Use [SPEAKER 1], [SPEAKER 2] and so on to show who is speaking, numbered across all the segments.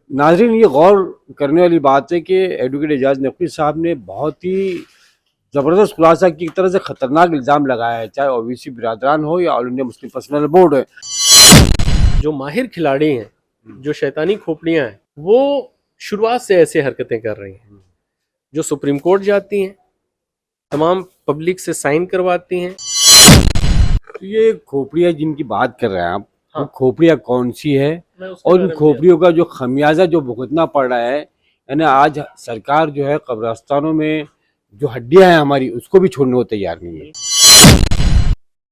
[SPEAKER 1] नाज़रीन, ये गौर करने वाली बात है कि एडवोकेट एजाज नकवी साहब ने बहुत ही ज़बरदस्त खुलासा की, एक तरह से ख़तरनाक इल्ज़ाम लगाया है, चाहे ओबीसी बिरादरान हो या all India Muslim personal board है।
[SPEAKER 2] जो माहिर खिलाड़ी हैं, जो शैतानी खोपड़ियां हैं, वो शुरुआत से ऐसे हरकतें कर रही हैं, जो सुप्रीम कोर्ट जाती हैं, तमाम पब्लिक से साइन करवाती हैं।
[SPEAKER 1] तो ये खोपड़ियाँ जिनकी बात कर रहे हैं आप, वो
[SPEAKER 2] हाँ,
[SPEAKER 1] खोपड़ियाँ कौन सी है
[SPEAKER 2] मैं उसके
[SPEAKER 1] और उन
[SPEAKER 2] बारे में
[SPEAKER 1] खोपड़ियों का जो खमियाजा जो भुगतना पड़ रहा है, यानी आज सरकार जो है कब्रिस्तानों में जो हड्डियां हैं हमारी, उसको भी छोड़ने को तैयार नहीं है।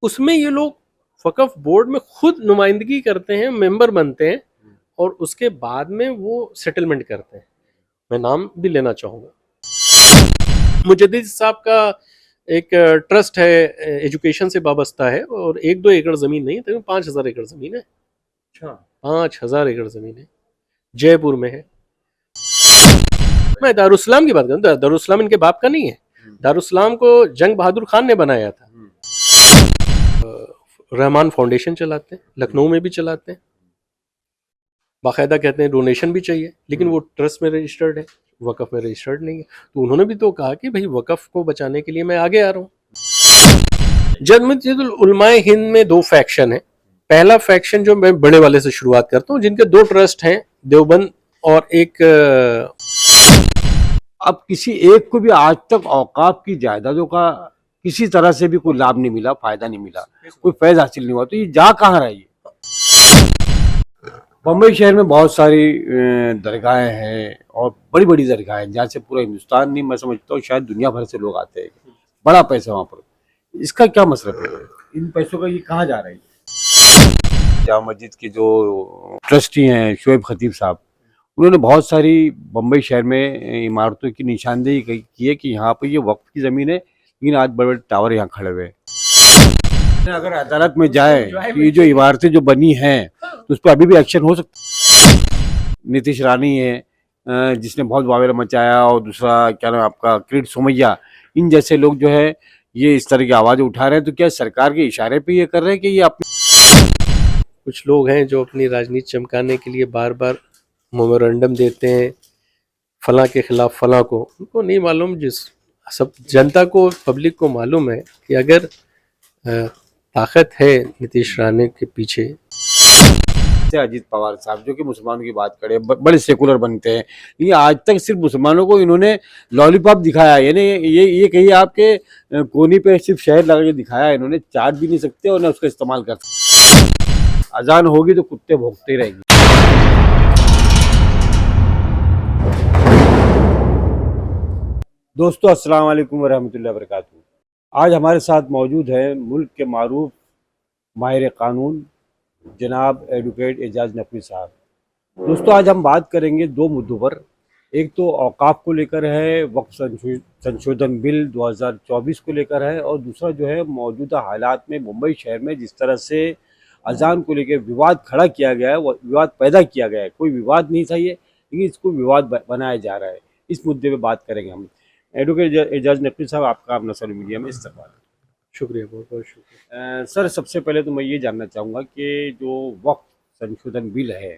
[SPEAKER 2] उसमें ये लोग वक्फ बोर्ड में खुद नुमाइंदगी करते हैं, मेंबर बनते हैं और उसके बाद में वो सेटलमेंट करते हैं। मैं नाम भी लेना चाहूँगा। मुजद्दिद साहब का एक ट्रस्ट है, एजुकेशन से वाबस्ता है, और 1-2 एकड़ ज़मीन नहीं है, तकरीबन 5,000 एकड़ ज़मीन है।
[SPEAKER 1] अच्छा।
[SPEAKER 2] 5,000 एकड़ ज़मीन है, जयपुर में है। मैं दारुस्सलाम की बात करूँ, दारुस्सलाम इनके बाप का नहीं है। दारुस्सलाम को जंग बहादुर खान ने बनाया था। रहमान फाउंडेशन चलाते हैं, लखनऊ में भी चलाते हैं, बाकायदा कहते हैं डोनेशन भी चाहिए, लेकिन वो ट्रस्ट में रजिस्टर्ड है, वक़्फ़ में रजिस्टर्ड नहीं है। तो उन्होंने भी तो कहा कि भाई वक़्फ़ को बचाने के लिए मैं आगे आ रहा हूँ। जमीयतुल उलमाए हिंद में 2 फैक्शन है। पहला फैक्शन, जो मैं बड़े वाले से शुरुआत करता हूँ, जिनके 2 ट्रस्ट हैं, देवबंद और एक
[SPEAKER 1] अब किसी एक को भी आज तक औकाफ की जायदादों का किसी तरह से भी कोई लाभ नहीं मिला, फायदा नहीं मिला, कोई फैज हासिल नहीं हुआ, तो ये जा कहाँ रहा है ये? बम्बई शहर में बहुत सारी दरगाहें हैं और बड़ी बड़ी दरगाहें हैं, जहाँ से पूरा हिंदुस्तान नहीं, मैं समझता हूँ शायद दुनिया भर से लोग आते हैं। बड़ा पैसा वहाँ पर, इसका क्या मसला है? इन पैसों का ये कहाँ जा रहा है? जामा मस्जिद के जो ट्रस्टी हैं शोएब खतीब साहब, उन्होंने बहुत सारी बम्बई शहर में इमारतों की निशानदेही की है कि यहाँ पर ये वक्फ की ज़मीन है, लेकिन आज बड़े बड़े टावर यहाँ खड़े हुए हैं। अगर अदालत में जाए तो ये जो इमारतें जो बनी हैं, तो उस पर अभी भी एक्शन हो सकता है। नीतीश रानी है जिसने बहुत वावेला मचाया, और दूसरा क्या नाम है आपका, किरीट सोमैया, इन जैसे लोग जो है ये इस तरह की आवाज़ उठा रहे हैं। तो क्या सरकार के इशारे पे ये कर रहे हैं कि ये अपने
[SPEAKER 2] कुछ लोग हैं जो अपनी राजनीति चमकाने के लिए बार बार मेमोरेंडम देते हैं फलां के खिलाफ फलां को। उनको नहीं मालूम, जिस सब जनता को, पब्लिक को मालूम है कि अगर ताकत है नीतीश राणे के पीछे।
[SPEAKER 1] अजीत पवार साहब जो कि मुसलमानों की बात करें, बड़े सेकुलर बनते हैं, ये आज तक सिर्फ मुसलमानों को इन्होंने लॉलीपॉप दिखाया, यानी ये कहिए आपके कोनी पे सिर्फ शहद लगा के दिखाया, इन्होंने चाट भी नहीं सकते और ना उसका इस्तेमाल कर सकते। अजान होगी तो कुत्ते भौंकते ही रहेंगे। दोस्तों, अस्सलाम वालेकुम वरहमतुल्लाहि वबरकातुहू। आज हमारे साथ मौजूद है मुल्क के मारूफ माहिर कानून जनाब एडवोकेट एजाज नकवी साहब। दोस्तों, आज हम बात करेंगे दो मुद्दों पर। एक तो औकाफ को लेकर है, वक्फ संशोधन बिल 2024 को लेकर है, और दूसरा जो है मौजूदा हालात में मुंबई शहर में जिस तरह से अजान को लेकर विवाद खड़ा किया गया है, वो विवाद पैदा किया गया है। कोई विवाद नहीं था ये, लेकिन इसको विवाद बनाया जा रहा है। इस मुद्दे पे बात करेंगे हम। एडवोकेट एजाज नकवी साहब, आपका अपना नसल मीडिया में इस्तेमाल।
[SPEAKER 2] शुक्रिया, बहुत बहुत शुक्रिया।
[SPEAKER 1] सर, सबसे पहले तो मैं ये जानना चाहूँगा कि जो वक्फ संशोधन बिल है,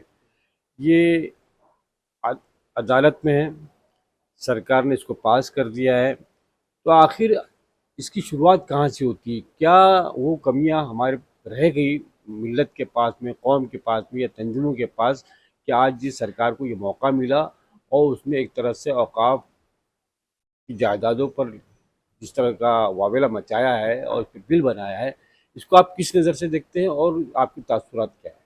[SPEAKER 1] ये अदालत में है, सरकार ने इसको पास कर दिया है, तो आखिर इसकी शुरुआत कहाँ से होती है? क्या वो कमियां हमारे रह गई मिल्लत के पास में, कौम के पास में या तंजीमों के पास, कि आज जिस सरकार को ये मौका मिला और उसने एक तरह से औकाफ की जायदादों पर जिस तरह का वावेला मचाया है और इस पर बिल बनाया है, इसको आप किस नज़र से देखते हैं और आपकी तासुरात क्या है?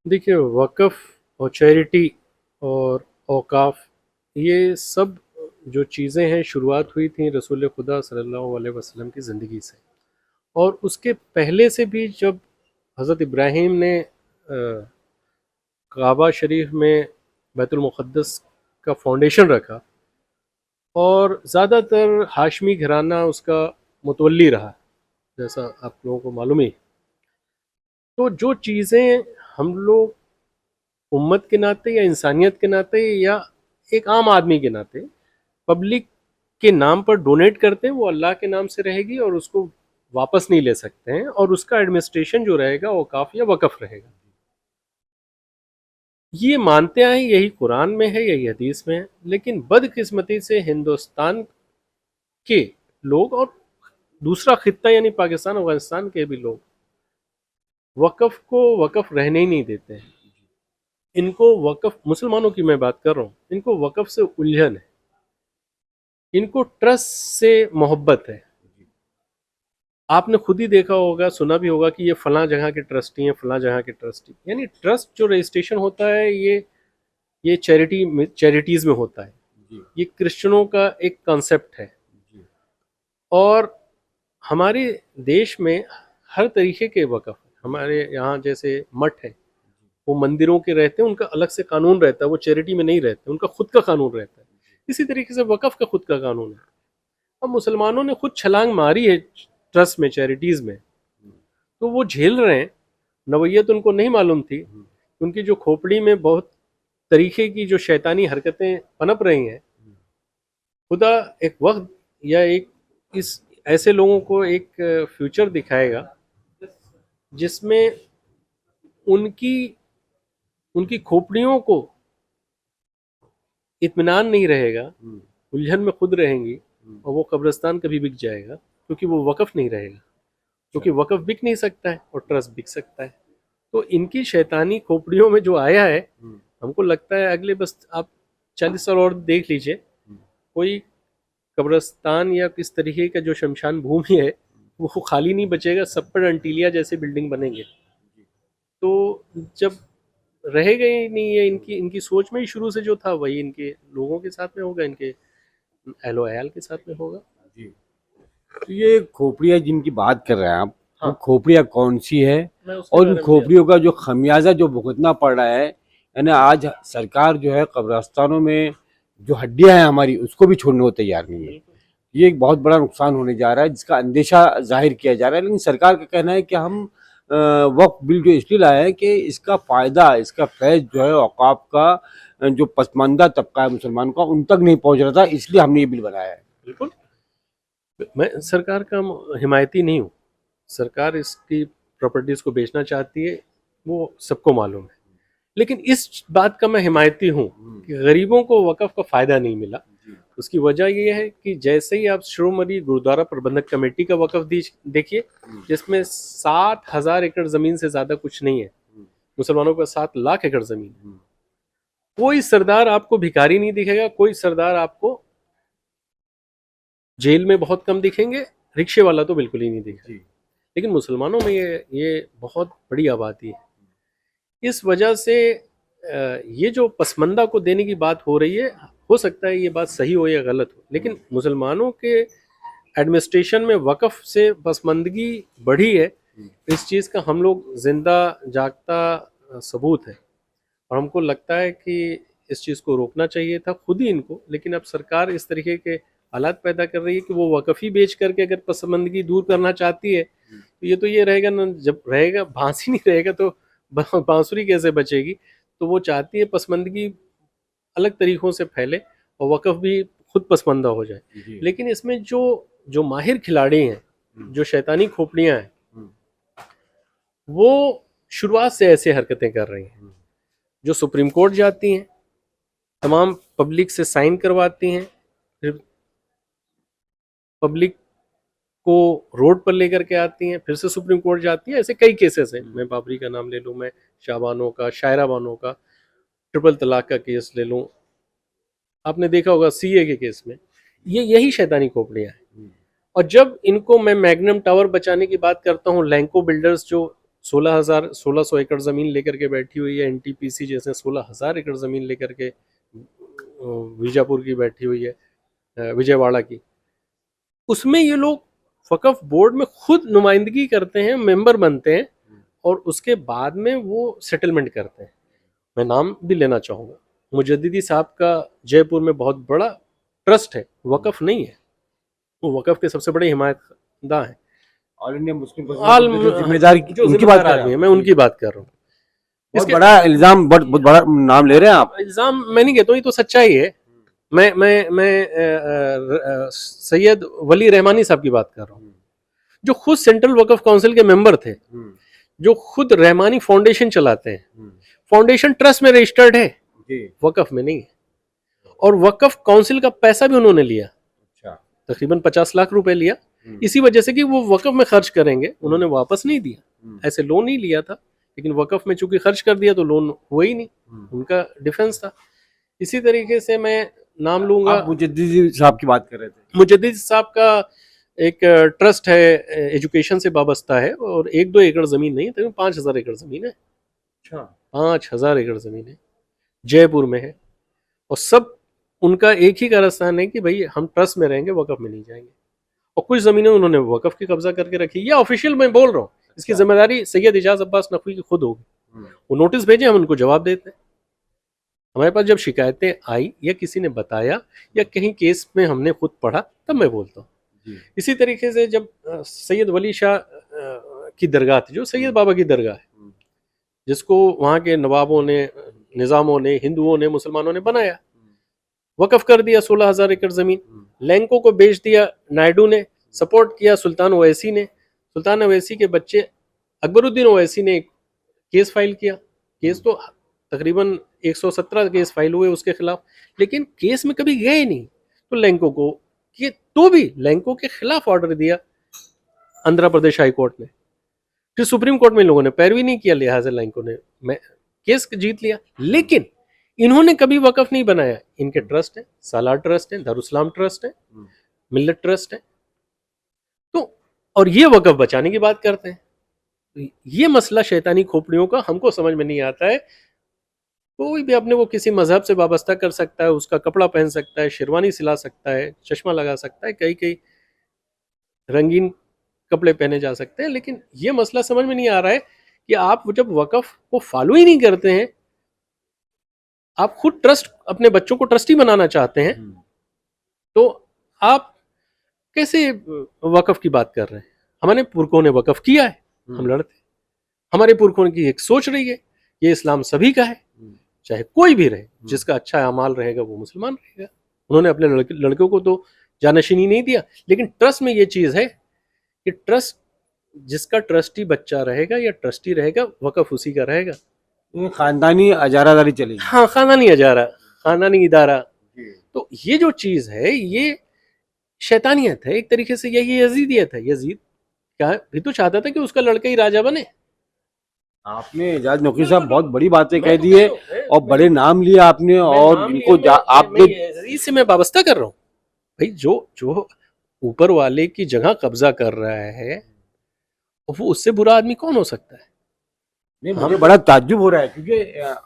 [SPEAKER 2] देखिए, वक़्फ़ और चैरिटी और औकाफ, ये सब जो चीज़ें हैं, शुरुआत हुई थी रसूल खुदा सल्लल्लाहु अलैहि वसल्लम की ज़िंदगी से। और उसके पहले से भी, जब हज़रत इब्राहीम ने काबा शरीफ में बैतुल मुक़द्दस का फाउंडेशन रखा, और ज़्यादातर हाशमी घराना उसका मुतवल्ली रहा, जैसा आप लोगों को मालूम ही। तो जो चीज़ें हम लोग उम्मत के नाते या इंसानियत के नाते या एक आम आदमी के नाते पब्लिक के नाम पर डोनेट करते हैं, वो अल्लाह के नाम से रहेगी और उसको वापस नहीं ले सकते हैं, और उसका एडमिनिस्ट्रेशन जो रहेगा वो औकाफ या वक़फ़ रहेगा। ये मानते आए, यही कुरान में है, यही हदीस में है, लेकिन बदकिस्मती से हिंदुस्तान के लोग और दूसरा खित्ता यानी पाकिस्तान अफगानिस्तान के भी लोग वक़्फ़ को वक़्फ़ रहने ही नहीं देते हैं। इनको वक़्फ़, मुसलमानों की मैं बात कर रहा हूँ, इनको वक़्फ़ से उलझन है, इनको ट्रस्ट से मोहब्बत है। आपने खुद ही देखा होगा, सुना भी होगा कि ये फलां जगह के ट्रस्टी हैं, फलां जगह के ट्रस्टी, यानी ट्रस्ट जो रजिस्ट्रेशन होता है ये चैरिटीज़ में होता है। ये क्रिश्चियनों का एक कॉन्सेप्ट है। और हमारे देश में हर तरीके के वक़्फ़ हैं। हमारे यहाँ जैसे मठ है, वो मंदिरों के रहते हैं, उनका अलग से कानून रहता है, वो चैरिटी में नहीं रहते, उनका खुद का कानून रहता है। इसी तरीके से वक़्फ़ का खुद का कानून है। अब मुसलमानों ने खुद छलांग मारी है ट्रस्ट में, चैरिटीज़ में, तो वो झेल रहे हैं। नवैयत उनको नहीं मालूम थी, उनकी जो खोपड़ी में बहुत तरीके की जो शैतानी हरकतें पनप रही हैं, खुदा एक वक्त या एक इस ऐसे लोगों को एक फ्यूचर दिखाएगा जिसमें उनकी उनकी खोपड़ियों को इत्मीनान नहीं रहेगा, उलझन में खुद रहेंगी, और वो कब्रिस्तान कभी बिक जाएगा, क्योंकि वो वक़्फ़ नहीं रहेगा, क्योंकि वक़्फ़ बिक नहीं सकता है और ट्रस्ट बिक सकता है। तो इनकी शैतानी खोपड़ियों में जो आया है, हमको लगता है अगले बस आप 40 साल और देख लीजिए, कोई कब्रिस्तान या किस तरीके का जो शमशान भूमि है वो खाली नहीं बचेगा, सब पर अंटीलिया जैसे बिल्डिंग बनेंगे। तो जब रहेगा ही नहीं है, इनकी इनकी सोच में ही शुरू से जो था वही इनके लोगों के साथ में होगा, इनके एहलो अयाल के साथ में होगा।
[SPEAKER 1] जी। तो ये खोपड़ियाँ जिनकी बात कर रहे हैं आप,
[SPEAKER 2] हाँ।
[SPEAKER 1] वो खोपड़ियाँ कौन सी है
[SPEAKER 2] मैं उसके
[SPEAKER 1] और
[SPEAKER 2] बारे
[SPEAKER 1] उन
[SPEAKER 2] में
[SPEAKER 1] खोपड़ियों का जो खमियाजा जो भुगतना पड़ रहा है, यानी आज सरकार जो है कब्रिस्तानों में जो हड्डियां हैं हमारी उसको भी छोड़ने को तैयार नहीं है। ये एक बहुत बड़ा नुकसान होने जा रहा है जिसका अंदेशा जाहिर किया जा रहा है। लेकिन सरकार का कहना है कि हम वक्फ बिल जो इसलिए लाए हैं कि इसका फ़ायदा, इसका फैज़ जो है औकाफ का जो पसमानदा तबका है मुसलमान का, उन तक नहीं पहुंच रहा था, इसलिए हमने ये बिल बनाया है।
[SPEAKER 2] बिल्कुल, मैं सरकार का हिमायती नहीं हूँ। सरकार इसकी प्रॉपर्टीज़ को बेचना चाहती है, वो सबको मालूम है। लेकिन इस बात का मैं हिमायती हूँ कि गरीबों को वक़्फ़ का फ़ायदा नहीं मिला। उसकी वजह ये है कि जैसे ही आप श्रोमणी गुरुद्वारा प्रबंधक कमेटी का वक़्फ़ देखिए, जिसमें 60,000 एकड़ ज़मीन से ज़्यादा कुछ नहीं है, मुसलमानों के पास 7 लाख एकड़ ज़मीन। कोई सरदार आपको भिखारी नहीं दिखेगा, कोई सरदार आपको जेल में बहुत कम दिखेंगे, रिक्शे वाला तो बिल्कुल ही नहीं दिखेगा। लेकिन मुसलमानों में ये बहुत बड़ी आबादी है। इस वजह से ये जो पसमंदा को देने की बात हो रही है, हो सकता है ये बात सही हो या गलत हो, लेकिन मुसलमानों के एडमिनिस्ट्रेशन में वक़्फ़ से पसमंदगी बढ़ी है, इस चीज़ का हम लोग जिंदा जागता सबूत है। और हमको लगता है कि इस चीज़ को रोकना चाहिए था खुद ही इनको, लेकिन अब सरकार इस तरीके के हालात पैदा कर रही है कि वो वक़्फ़ ही बेच करके अगर पसमंदगी दूर करना चाहती है, तो ये रहेगा ना, जब रहेगा बांस ही नहीं रहेगा तो बांसुरी कैसे बचेगी। तो वो चाहती है पसमंदगी अलग तरीक़ों से फैले और वक़्फ़ भी खुद पसमंदा हो जाए। लेकिन इसमें जो जो माहिर खिलाड़ी हैं, जो शैतानी खोपड़ियाँ हैं, वो शुरुआत से ऐसे हरकतें कर रही हैं, जो सुप्रीम कोर्ट जाती हैं, तमाम पब्लिक से साइन करवाती हैं, फिर पब्लिक को रोड पर लेकर के आती हैं, फिर से सुप्रीम कोर्ट जाती है। ऐसे कई केसेस हैं, मैं बाबरी का नाम ले लूँ, मैं शाहबानो का, शायरा बानो का, ट्रिपल तलाक का केस ले लूँ, आपने देखा होगा सीए के केस में, यही शैतानी खोपड़ियाँ हैं। और जब इनको मैं मैग्नम टावर बचाने की बात करता हूँ, लैंको बिल्डर्स जो 1600 एकड़ ज़मीन लेकर के बैठी हुई है, एनटीपीसी जैसे 16,000 एकड़ ज़मीन लेकर के बीजापुर की बैठी हुई है, विजयवाड़ा की, उसमें ये लोग वक़्फ़ बोर्ड में खुद नुमाइंदगी करते हैं, मेंबर बनते हैं, और उसके बाद में वो सेटलमेंट करते हैं। मैं नाम भी लेना चाहूँगा, मुजद्दिदी साहब का जयपुर में बहुत बड़ा ट्रस्ट है, वक़्फ़ नहीं है, वो वक़्फ़ के सबसे बड़े हिमायतदा हैं।
[SPEAKER 1] ऑल इंडिया मुस्लिम
[SPEAKER 2] जिम्मेदार
[SPEAKER 1] उनकी बात कर
[SPEAKER 2] आदमी है, मैं उनकी बात कर रहा हूँ।
[SPEAKER 1] बहुत बड़ा इल्जाम, बहुत बड़ा नाम ले रहे हैं आप।
[SPEAKER 2] इल्जाम मैं नहीं कहता हूँ, ये तो सच्चाई है। मैं सैयद वली रहमानी साहब की बात कर रहा हूँ, जो खुद सेंट्रल वक़्फ़ काउंसिल के मेंबर थे, जो खुद रहमानी फाउंडेशन चलाते हैं, फाउंडेशन ट्रस्ट में रजिस्टर्ड है,
[SPEAKER 1] जी।
[SPEAKER 2] वकफ में नहीं है। और वकफ काउंसिल का पैसा भी उन्होंने लिया,
[SPEAKER 1] अच्छा।
[SPEAKER 2] तकरीबन 50 लाख रुपए लिया,
[SPEAKER 1] हम्म,
[SPEAKER 2] इसी वजह से कि वो वकफ में खर्च करेंगे, उन्होंने वापस नहीं दिया।
[SPEAKER 1] हम्म,
[SPEAKER 2] ऐसे लोन ही लिया था, लेकिन वकफ में चूंकि खर्च कर दिया तो लोन हुआ ही नहीं, उनका डिफेंस था। इसी तरीके से मैं नाम लूंगा,
[SPEAKER 1] आप मुजद्दिदी साहब की बात कर रहे थे।
[SPEAKER 2] मुजद्दिद साहब का एक ट्रस्ट है, एजुकेशन से वाबस्ता है, और 1-2 एकड़ जमीन नहीं है, तकरीबन 5,000 एकड़ जमीन है।
[SPEAKER 1] अच्छा।
[SPEAKER 2] 5,000 एकड़ जमीन है, जयपुर में है। और सब उनका एक ही कारस्तान है कि भाई हम ट्रस्ट में रहेंगे, वकफ में नहीं जाएंगे। और कुछ जमीनें उन्होंने वकफ की कब्जा करके रखी, ये ऑफिशियल मैं बोल रहा हूँ। इसकी जिम्मेदारी सैयद इजाज अब्बास नकवी की खुद होगी। वो नोटिस भेजे, हम उनको जवाब देते हैं। हमारे पास जब शिकायतें आई या किसी ने बताया या कहीं केस में हमने खुद पढ़ा, तब मैं बोलता हूँ। इसी तरीके से जब सैयद वली शाह की दरगाह थी, जो सैयद बाबा की दरगाह है, जिसको वहाँ के नवाबों ने, निज़ामों ने, हिंदुओं ने, मुसलमानों ने बनाया, वकफ कर दिया 16,000 एकड़ जमीन, लैंको को बेच दिया नायडू ने, सपोर्ट किया सुल्तान ओवैसी ने। सुल्तान ओवैसी के बच्चे अकबरुद्दीन ओवैसी ने एक केस फाइल किया। केस तो तकरीबन 117 केस फाइल हुए उसके खिलाफ, लेकिन केस में कभी गए नहीं। तो लैंको को कि तो भी लैंको के खिलाफ ऑर्डर दिया आंध्र प्रदेश हाई कोर्ट ने, फिर सुप्रीम कोर्ट में लोगों ने पैरवी नहीं किया, लिहाजा लैंको ने केस जीत लिया। लेकिन इन्होंने कभी वकफ नहीं बनाया। इनके ट्रस्ट है, सालार ट्रस्ट है, दारुस्सलाम ट्रस्ट है, मिल्लत ट्रस्ट है। तो और ये वकफ बचाने की बात करते हैं। तो ये मसला शैतानी खोपड़ियों का हमको समझ में नहीं आता है। कोई भी अपने को किसी मजहब से वाबस्ता कर सकता है, उसका कपड़ा पहन सकता है, शेरवानी सिला सकता है, चश्मा लगा सकता है, कई कई रंगीन कपड़े पहने जा सकते हैं, लेकिन ये मसला समझ में नहीं आ रहा है कि आप जब वकफ को फॉलो ही नहीं करते हैं, आप खुद ट्रस्ट, अपने बच्चों को ट्रस्टी बनाना चाहते हैं, तो आप कैसे वकफ की बात कर रहे हैं? हमारे पुरखों ने वकफ किया है, हम लड़ते, हमारे पुरखों की एक सोच रही है, ये इस्लाम सभी का है, चाहे कोई भी रहे, जिसका अच्छा अमाल रहेगा वो मुसलमान रहेगा। उन्होंने अपने लड़कों को तो जानशीनी नहीं दिया, लेकिन ट्रस्ट में ये चीज है कि ट्रस्ट, जिसका ट्रस्टी बच्चा रहेगा या ट्रस्टी रहेगा, वकफ उसी का रहेगा।
[SPEAKER 1] ये खानदानी अजारादारी चलेगी।
[SPEAKER 2] हाँ, खानदानी अजारा, खानदानी इदारा। तो ये जो चीज है, ये शैतानियत है एक तरीके से। यही यजीदियत है। यजीद क्या भी तो चाहता था कि उसका लड़का ही राजा बने।
[SPEAKER 1] आपने एजाज नकवी साहब बहुत बड़ी बातें कह दी है और बड़े नाम लिए आपने, और इनको आपने
[SPEAKER 2] यजीद से मैं वाबस्ता कर रहा हूँ भाई। जो जो ऊपर वाले की जगह कब्जा कर रहा है, वो उससे बुरा आदमी कौन हो सकता है?
[SPEAKER 1] नहीं, मुझे बड़ा ताज्जुब हो रहा है, क्योंकि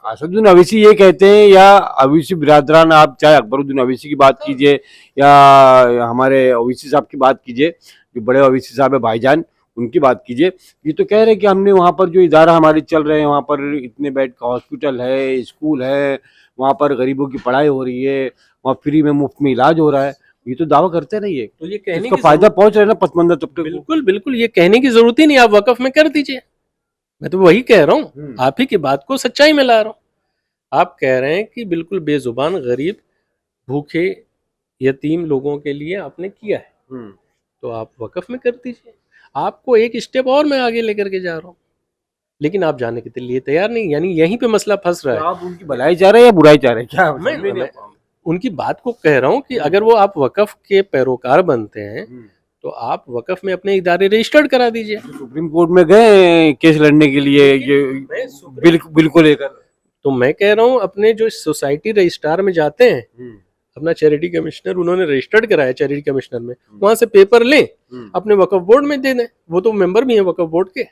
[SPEAKER 1] असदुद्दीन अवैसी ये कहते हैं, या अवैसी बिरादरान, आप चाहे अकबरुद्दीन अवैसी की बात कीजिए या हमारे अवैसी साहब की बात कीजिए, जो बड़े अवैसी साहब है भाईजान, उनकी बात कीजिए, ये तो कह रहे हैं कि हमने वहाँ पर जो इदारा हमारे चल रहे हैं, वहाँ पर इतने बेड का हॉस्पिटल है, स्कूल है, वहाँ पर गरीबों की पढ़ाई हो रही है, वहाँ फ्री में, मुफ्त में इलाज हो रहा है। ये तो दावा करते रहिए,
[SPEAKER 2] तो ये कहने
[SPEAKER 1] इसका
[SPEAKER 2] की
[SPEAKER 1] फायदा पहुंच रहा है ना पसमंदा तबके को।
[SPEAKER 2] बिल्कुल बिल्कुल, ये कहने की जरूरत ही नहीं, आप वकफ में कर दीजिए। मैं तो वही कह रहा हूँ, आप ही की बात को सच्चाई में ला रहा हूँ। आप कह रहे हैं कि बिल्कुल बेजुबान, गरीब, भूखे, यतीम लोगों के लिए आपने किया है, तो आप वकफ में कर दीजिए। आपको एक स्टेप और मैं आगे लेकर के जा रहा हूँ, लेकिन आप जाने के लिए तैयार नहीं। यानी यहीं पे मसला फंस रहा है।
[SPEAKER 1] आप उनकी भलाई चाह रहे हैं या बुराई चाह रहे हैं? क्या
[SPEAKER 2] मैं उनकी बात को कह रहा हूँ कि अगर वो आप वकफ के पैरोकार बनते हैं, तो आप वकफ में अपने इदारे रजिस्टर्ड करा दीजिए।
[SPEAKER 1] सुप्रीम कोर्ट में गए केस लड़ने के लिए ये बिल को लेकर।
[SPEAKER 2] तो मैं कह रहा हूँ, अपने जो सोसाइटी रजिस्ट्रार में जाते हैं, अपना चैरिटी कमिश्नर उन्होंने रजिस्टर्ड कराया, चैरिटी कमिश्नर में, वहां से पेपर लें, अपने वकफ बोर्ड में दे दें। वो तो मेंबर भी है वकफ बोर्ड के,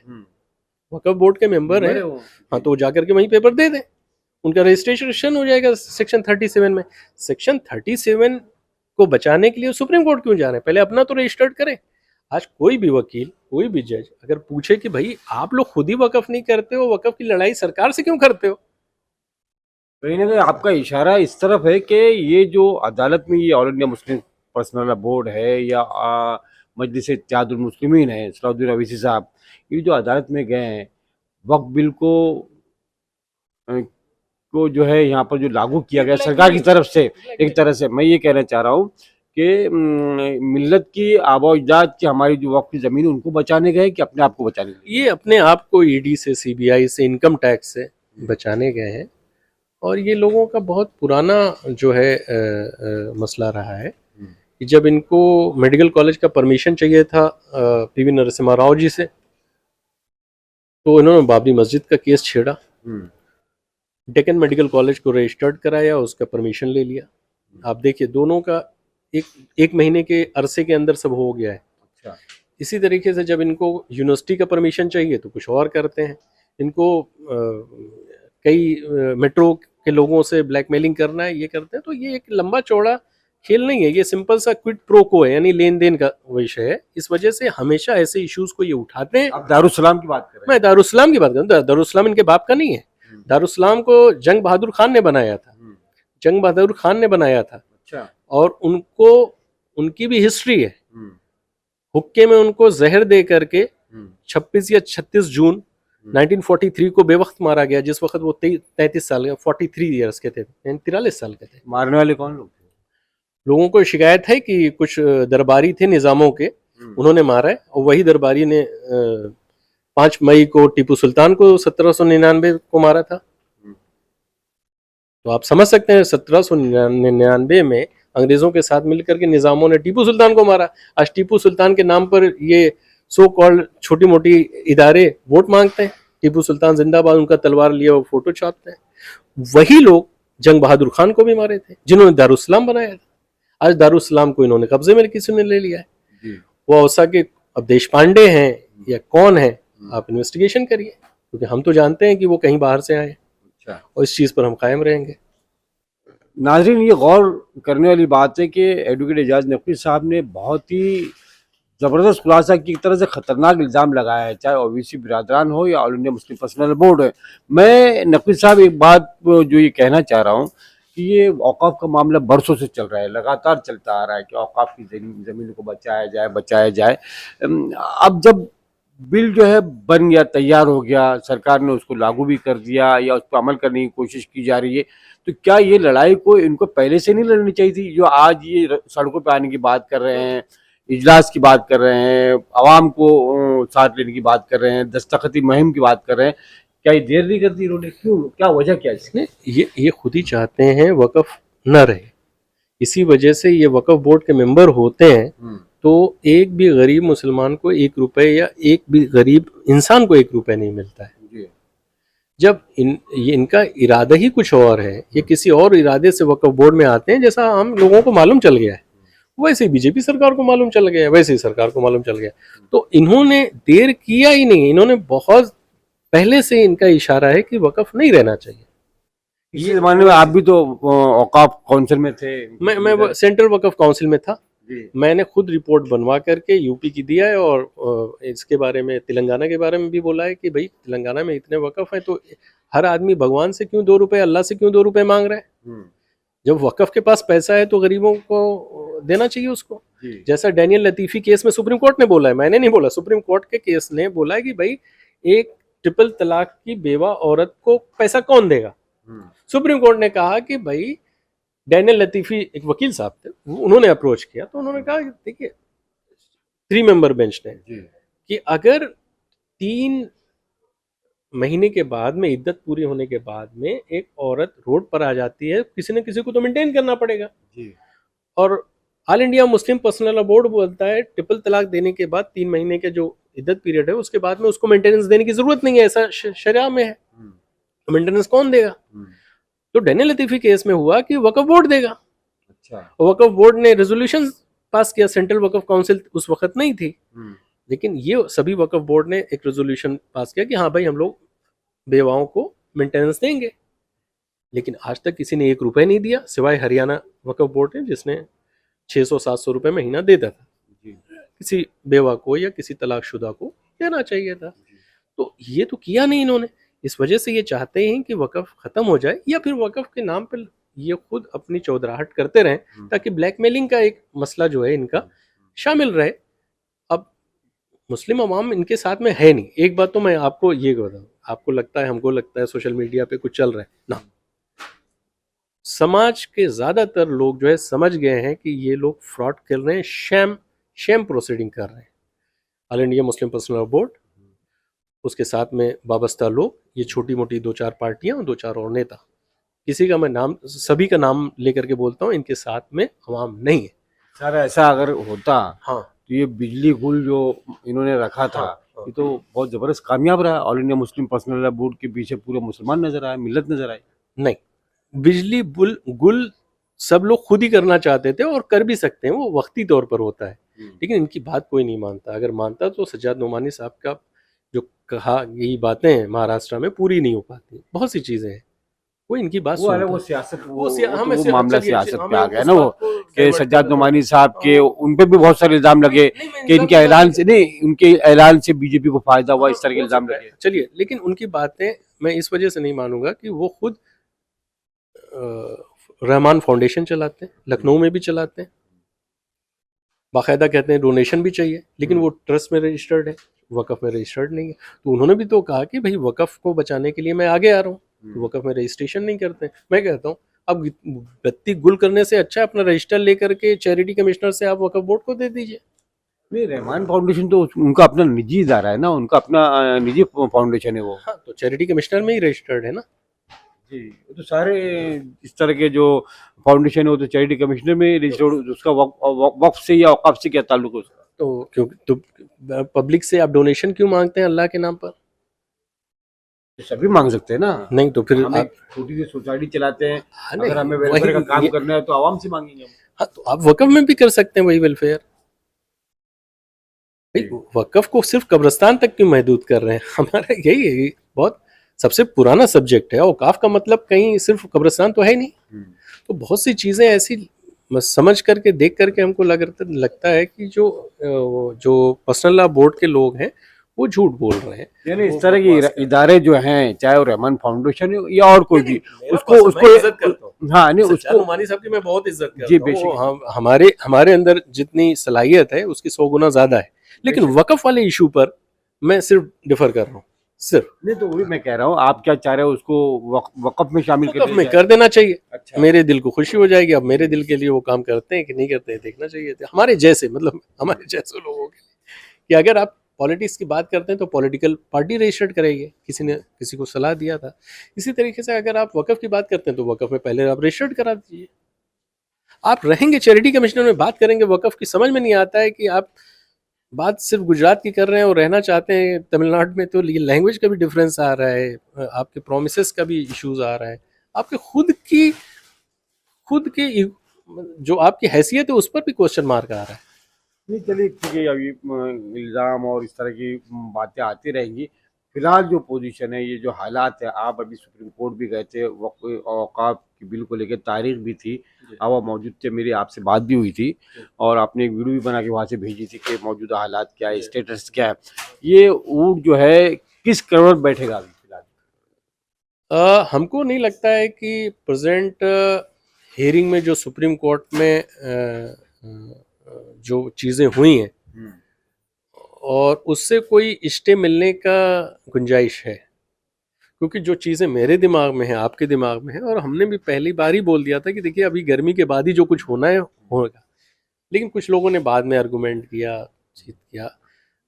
[SPEAKER 2] वकफ बोर्ड के मेंबर है। हाँ, तो जाकर के वहीं पेपर दे दें, उनका रजिस्ट्रेशन हो जाएगा सेक्शन 37 में। सेक्शन 37 को बचाने के लिए सुप्रीम कोर्ट क्यों जा रहे हैं? पहले अपना तो रजिस्टर्ड करें। आज कोई भी वकील, कोई भी जज अगर पूछे कि भाई आप लोग खुद ही वकफ नहीं करते हो, वकफ की लड़ाई सरकार से क्यों करते हो?
[SPEAKER 1] कहीं ना कहीं आपका इशारा इस तरफ है कि ये जो अदालत में ये all India Muslim personal law board है या मजलिस इत्तेहादुल मुस्लिमीन है, सलाउद्दीन अवैसी साहब, ये जो अदालत में गए हैं, वक्फ बिल को जो है यहाँ पर जो लागू किया गया सरकार की तरफ से, एक तरह से मैं ये कहना चाह रहा हूँ कि मिल्लत की आबा अजदाद की हमारी जो वक्फ की ज़मीन उनको बचाने गए कि अपने आप को बचाने गए?
[SPEAKER 2] ये अपने आप को ईडी से, सीबीआई से, इनकम टैक्स से बचाने गए हैं। और ये लोगों का बहुत पुराना जो है मसला रहा है कि जब इनको मेडिकल कॉलेज का परमिशन चाहिए था पीवी नरसिम्हा राव जी से, तो इन्होंने बाबरी मस्जिद का केस छेड़ा, डेक्कन मेडिकल कॉलेज को रजिस्टर्ड कराया, उसका परमिशन ले लिया। आप देखिए दोनों का एक महीने के अरसे के अंदर सब हो गया है।
[SPEAKER 1] अच्छा।
[SPEAKER 2] इसी तरीके से जब इनको यूनिवर्सिटी का परमिशन चाहिए तो कुछ और करते हैं। इनको कई मेट्रो के लोगों से ब्लैकमेलिंग करना है, ये करते हैं। तो ये एक लंबा चौड़ा खेल नहीं है, ये सिंपल सा क्विड प्रो को है, यानी लेन देन का विषय है। इस वजह से हमेशा ऐसे इश्यूज को ये उठाते हैं।
[SPEAKER 1] आप दारुसलाम की बात कर रहे हैं?
[SPEAKER 2] मैं दारुसलाम की बात कर रहा हूँ। दारुसलाम इनके बाप का नहीं है। दारुसलाम को जंग बहादुर खान ने बनाया था, जंग बहादुर खान ने बनाया था।
[SPEAKER 1] अच्छा।
[SPEAKER 2] और उनको उनकी भी हिस्ट्री है। हुक्के में उनको जहर दे करके 26 या 36 जून 1943 को बेवक्त मारा गया, जिस वक्त वो 33 साल 43 ईयर्स के थे, 43 साल के थे।
[SPEAKER 1] मारने वाले कौन लोग थे?
[SPEAKER 2] लोगों को शिकायत है कि कुछ दरबारी थे निजामों के, उन्होंने मारा है। और वही दरबारी ने 5 मई को टीपू सुल्तान को 1799 को मारा था। तो आप समझ सकते हैं 1799 में अंग्रेजों के साथ मिलकर के निजामों ने टीपू सुल्तान को मारा। आज टीपू सुल्तान के नाम पर ये सो कॉल्ड छोटी मोटी इदारे वोट मांगते हैं। टीपू सुल्तान जिंदाबाद, उनका तलवार लिया वो फोटो छापते हैं। वही लोग जंग बहादुर खान को भी मारे थे, जिन्होंने दारुसलाम बनाया था। आज दारुसलाम को इन्होंने कब्जे में किसी ने ले लिया है। वो औसा के अब देश पांडे हैं या कौन है, आप इन्वेस्टिगेशन करिए, क्योंकि हम तो जानते हैं कि वो कहीं बाहर से आए। और इस चीज पर हम कायम रहेंगे।
[SPEAKER 1] नाजरीन, ये गौर करने वाली बात है कि एडवोकेट एजाज नकवी साहब ने बहुत ही ज़बरदस्त खुलासा की, एक तरह से ख़तरनाक इल्ज़ाम लगाया है, चाहे ओबीसी बिरादरान हो या all India Muslim personal board है। मैं नकवी साहब एक बात जो ये कहना चाह रहा हूँ कि ये औक़ाफ़ का मामला बरसों से चल रहा है, लगातार चलता आ रहा है कि औक़ाफ़ की ज़मीन को बचाया जाए। अब जब बिल जो है बन गया, तैयार हो गया, सरकार ने उसको लागू भी कर दिया या उस पर अमल करने की कोशिश की जा रही है, तो क्या ये लड़ाई को इनको पहले से नहीं लड़नी चाहिए थी? जो आज ये सड़कों पे आने की बात कर रहे हैं, इजलास की बात कर रहे हैं, आवाम को साथ लेने की बात कर रहे हैं, दस्तखती मुहिम की बात कर रहे हैं, क्या ये देर नहीं करती इन्होंने? क्यों, क्या वजह क्या है इसकी?
[SPEAKER 2] ये खुद ही चाहते हैं वक्फ न रहे, इसी वजह से ये वक्फ बोर्ड के मेंबर होते हैं। तो एक भी गरीब मुसलमान को 1 रुपए या एक भी गरीब इंसान को 1 रुपए नहीं मिलता है। जब इनका इरादा ही कुछ और है, ये किसी और इरादे से वक्फ बोर्ड में आते हैं, जैसा हम लोगों को मालूम चल गया है, वैसे ही बीजेपी सरकार को मालूम चल गया, वैसे ही सरकार को मालूम चल गया। तो इन्होंने देर किया ही नहीं, इन्होंने बहुत पहले से इनका इशारा है कि वक्फ नहीं रहना चाहिए।
[SPEAKER 1] इसी जमाने में आप भी तो औकाफ काउंसिल में थे।
[SPEAKER 2] मैं सेंट्रल वक्फ काउंसिल में था। मैंने खुद रिपोर्ट बनवा करके यूपी की दिया है, और इसके बारे में तेलंगाना के बारे में भी बोला है कि भाई तेलंगाना में इतने वक्फ हैं, तो हर आदमी भगवान से क्यों 2 रुपए, अल्लाह से क्यों 2 रुपए मांग रहा है? जब वक्फ के पास पैसा है तो गरीबों को देना चाहिए उसको। जैसा डैनियल लतीफी केस में सुप्रीम कोर्ट ने बोला है, मैंने नहीं बोला, सुप्रीम कोर्ट के केस ने बोला है कि भाई एक ट्रिपल तलाक की बेवा औरत को पैसा कौन देगा? सुप्रीम कोर्ट ने कहा कि भाई डैनियल लतीफी एक वकील साहब थे, उन्होंने अप्रोच किया, तो उन्होंने कहा देखिए 3 मेंबर बेंच ने कि अगर 3 महीने के बाद में, इद्दत पूरी होने के बाद में एक औरत रोड पर आ जाती है, किसी न किसी को तो मेंटेन करना पड़ेगा। और all India Muslim personal law board बोलता है ट्रिपल तलाक देने के बाद 3 महीने के जो इद्दत पीरियड है उसके बाद में उसको मेंटेनेंस देने की जरूरत नहीं है, ऐसा शरिया में है। तो मेंटेनेंस कौन देगा? तो डैनियल लतीफी केस में हुआ कि वक्फ बोर्ड देगा। अच्छा। वक्फ बोर्ड ने रेजोल्यूशन पास किया, सेंट्रल वक्फ काउंसिल उस वक्त नहीं थी, लेकिन ये सभी वक्फ बोर्ड ने एक रेजोल्यूशन पास किया कि हाँ भाई हम लोग बेवाओं को मेंटेनेंस देंगे। लेकिन आज तक किसी ने 1 रुपए नहीं दिया, सिवाय हरियाणा वक्फ बोर्ड ने, जिसने 600-700 रुपए महीना देता था। किसी बेवा को या किसी तलाकशुदा को देना चाहिए था, तो ये तो किया नहीं इन्होंने। इस वजह से ये चाहते हैं कि वक्फ खत्म हो जाए, या फिर वक्फ के नाम पर ये खुद अपनी चौधराहट करते रहें, ताकि ब्लैकमेलिंग का एक मसला जो है इनका शामिल रहे। अब मुस्लिम अवाम इनके साथ में है नहीं। एक बात तो मैं आपको ये बताऊं, आपको लगता है, हमको लगता है सोशल मीडिया पे कुछ चल रहा है ना, समाज के ज्यादातर लोग जो है समझ गए हैं कि ये लोग फ्रॉड कर रहे हैं, शेम प्रोसीडिंग कर रहे हैं। All India Muslim personal law board, उसके साथ में वाबस्ता लोग, ये छोटी मोटी 2-4 पार्टियां और 2-4 और नेता, किसी का मैं नाम, सभी का नाम लेकर के बोलता हूँ, इनके साथ में अवाम नहीं है।
[SPEAKER 1] सर ऐसा अगर होता
[SPEAKER 2] हाँ
[SPEAKER 1] तो ये बिजली गुल जो इन्होंने रखा था,
[SPEAKER 2] हाँ।
[SPEAKER 1] ये तो बहुत जबरदस्त कामयाब रहा। All India Muslim personal law board के पीछे पूरे मुसलमान नजर आए, मिल्लत नजर आई।
[SPEAKER 2] नहीं, बिजली गुल सब लोग खुद ही करना चाहते थे और कर भी सकते हैं, वो वक्ती तौर पर होता है, लेकिन इनकी बात कोई नहीं मानता। अगर मानता तो सज्जाद नोमानी साहब का जो कहा यही बातें हैं महाराष्ट्र में पूरी नहीं हो पाती, बहुत सी चीजें हैं, वो इनकी बात
[SPEAKER 1] वो अलग,
[SPEAKER 2] सुनता
[SPEAKER 1] वो
[SPEAKER 2] है।
[SPEAKER 1] सियासत,
[SPEAKER 2] हमें
[SPEAKER 1] वो मामला
[SPEAKER 2] चलिए,
[SPEAKER 1] सियासत पे
[SPEAKER 2] हमें
[SPEAKER 1] आ गया
[SPEAKER 2] उस
[SPEAKER 1] ना वो,
[SPEAKER 2] बात को
[SPEAKER 1] कि
[SPEAKER 2] divert
[SPEAKER 1] सज्जाद
[SPEAKER 2] करना
[SPEAKER 1] नोमानी
[SPEAKER 2] थोड़ा।
[SPEAKER 1] साहब के उन पे भी बहुत सारे इल्जाम लगे
[SPEAKER 2] नहीं, मैं
[SPEAKER 1] कि
[SPEAKER 2] इल्जाम
[SPEAKER 1] इनके
[SPEAKER 2] की बात
[SPEAKER 1] ऐलान
[SPEAKER 2] नहीं
[SPEAKER 1] से
[SPEAKER 2] कर
[SPEAKER 1] नहीं, उनके ऐलान से बीजेपी को फायदा हुआ, इस तरह के
[SPEAKER 2] हो
[SPEAKER 1] इल्जाम
[SPEAKER 2] सकता है,
[SPEAKER 1] लगे।
[SPEAKER 2] चलिए, लेकिन उनकी बातें मैं इस वजह से नहीं मानूंगा कि वो खुद रहमान फाउंडेशन चलाते हैं, लखनऊ में भी चलाते हैं, बाकायदा कहते हैं डोनेशन भी चाहिए, लेकिन वो ट्रस्ट में रजिस्टर्ड है, वक़फ़ में रजिस्टर्ड नहीं है। तो उन्होंने भी तो कहा कि भाई वक़फ़ को बचाने के लिए मैं आगे आ रहा हूँ, तो वक़फ़ में रजिस्ट्रेशन नहीं करते हैं। मैं कहता हूँ अब बत्ती गुल करने से अच्छा अपना रजिस्टर लेकर के चैरिटी कमिश्नर से आप वक़फ़ बोर्ड को दे दीजिए।
[SPEAKER 1] नहीं, रहमान फाउंडेशन तो उनका अपना निजी इदारा है ना, उनका अपना निजी फाउंडेशन है वो।
[SPEAKER 2] हाँ, तो चैरिटी कमिश्नर में ही रजिस्टर्ड है ना।
[SPEAKER 1] जी, वो तो सारे इस तरह के जो फाउंडेशन है वो तो चैरिटी कमिश्नर में रजिस्टर्ड, उसका वक्फ से या औकाफ से क्या ताल्लुक है उसका?
[SPEAKER 2] तो क्यों, तो पब्लिक से आप डोनेशन क्यों मांगते हैं अल्लाह के नाम पर?
[SPEAKER 1] तो सभी मांग सकते हैं ना।
[SPEAKER 2] नहीं तो फिर
[SPEAKER 1] हम एक
[SPEAKER 2] आप,
[SPEAKER 1] छोटी सी सोसाइटी चलाते हैं,
[SPEAKER 2] हाँ,
[SPEAKER 1] अगर
[SPEAKER 2] नहीं
[SPEAKER 1] हमें
[SPEAKER 2] वही
[SPEAKER 1] वेलफेयर का काम करना है तो आवाम से मांगेंगे हम।
[SPEAKER 2] हाँ, तो आप वक़फ़ में भी कर सकते हैं वही वेलफेयर। भाई वक़फ़ को सिर्फ कब्रिस्तान तक क्यों महदूद कर रहे हैं? हमारा यही है, ये बहुत सबसे पुराना सब्जेक्ट है। औकाफ का मतलब कहीं सिर्फ कब्रिस्तान तो है ही नहीं। तो बहुत सी चीज़ें ऐसी समझ करके देख करके हमको लगता है कि जो पर्सनल लॉ बोर्ड के लोग हैं वो झूठ बोल रहे हैं।
[SPEAKER 1] यानी
[SPEAKER 2] वो
[SPEAKER 1] इस तरह
[SPEAKER 2] बकवास कर
[SPEAKER 1] की इदारे जो हैं, चाहे वो रहमान फाउंडेशन हो या और कोई
[SPEAKER 2] नहीं,
[SPEAKER 1] भी,
[SPEAKER 2] मेरा
[SPEAKER 1] उसको
[SPEAKER 2] पर्सन, मैं इज्जत करता हूँ।
[SPEAKER 1] उसको हाँ नहीं
[SPEAKER 2] सज्जाद
[SPEAKER 1] उसको
[SPEAKER 2] नुमानी साहब की मैं बहुत इज्जत
[SPEAKER 1] जी
[SPEAKER 2] करता हूँ। वो
[SPEAKER 1] बेसिक
[SPEAKER 2] हमारे हमारे अंदर जितनी सलाहियत है उसकी 100 गुना ज्यादा है, लेकिन
[SPEAKER 1] बेशक।
[SPEAKER 2] वक़फ़ वाले इशू पर मैं सिर्फ डिफर कर रहा हूँ, सिर्फ।
[SPEAKER 1] नहीं तो वही मैं कह रहा हूँ, आप क्या चाह रहे हो, उसको वक़्फ़ में शामिल कर
[SPEAKER 2] वक़फ़
[SPEAKER 1] दिया
[SPEAKER 2] में
[SPEAKER 1] जाए?
[SPEAKER 2] कर देना चाहिए।
[SPEAKER 1] अच्छा।
[SPEAKER 2] मेरे दिल को खुशी हो जाएगी। अब मेरे दिल के लिए वो काम करते हैं कि नहीं करते हैं देखना चाहिए था। हमारे जैसे, मतलब हमारे जैसे लोगों के लिए, कि अगर आप पॉलिटिक्स की बात करते हैं तो पॉलिटिकल पार्टी रजिस्टर्ड कराइए, किसी ने किसी को सलाह दिया था। इसी तरीके से अगर आप वक़फ़ की बात करते हैं तो वक़फ़ में पहले आप रजिस्टर्ड करा दीजिए। आप रहेंगे चैरिटी कमिश्नर में, बात करेंगे वक़फ़ की, समझ में नहीं आता है कि आप बात सिर्फ गुजरात की कर रहे हैं और रहना चाहते हैं तमिलनाडु में, तो ये लैंग्वेज का भी डिफरेंस आ रहा है, आपके प्रोमिसेस का भी इश्यूज आ रहा है, आपके खुद की जो आपकी हैसियत है उस पर भी क्वेश्चन मार्क आ रहा है।
[SPEAKER 1] नहीं चलिए ठीक है, अभी इल्ज़ाम और इस तरह की बातें आती रहेंगी। फिलहाल जो पोजीशन है, ये जो हालात है, आप अभी सुप्रीम कोर्ट भी गए थे, वक्फ औकाफ की बिल को लेकर तारीख भी थी, अब आप मौजूद थे, मेरी आपसे बात भी हुई थी और आपने एक वीडियो भी बना के वहाँ से भेजी थी कि मौजूदा हालात क्या है, स्टेटस क्या है। ये ऊट जो है किस करोड़ बैठेगा अभी फिलहाल?
[SPEAKER 2] हमको नहीं लगता है कि प्रेजेंट हियरिंग में जो सुप्रीम कोर्ट में जो चीज़ें हुई हैं और उससे कोई स्टे मिलने का गुंजाइश है, क्योंकि जो चीज़ें मेरे दिमाग में है, आपके दिमाग में है, और हमने भी पहली बार ही बोल दिया था कि देखिए अभी गर्मी के बाद ही जो कुछ होना है होगा, लेकिन कुछ लोगों ने बाद में आर्गूमेंट किया, जीत किया।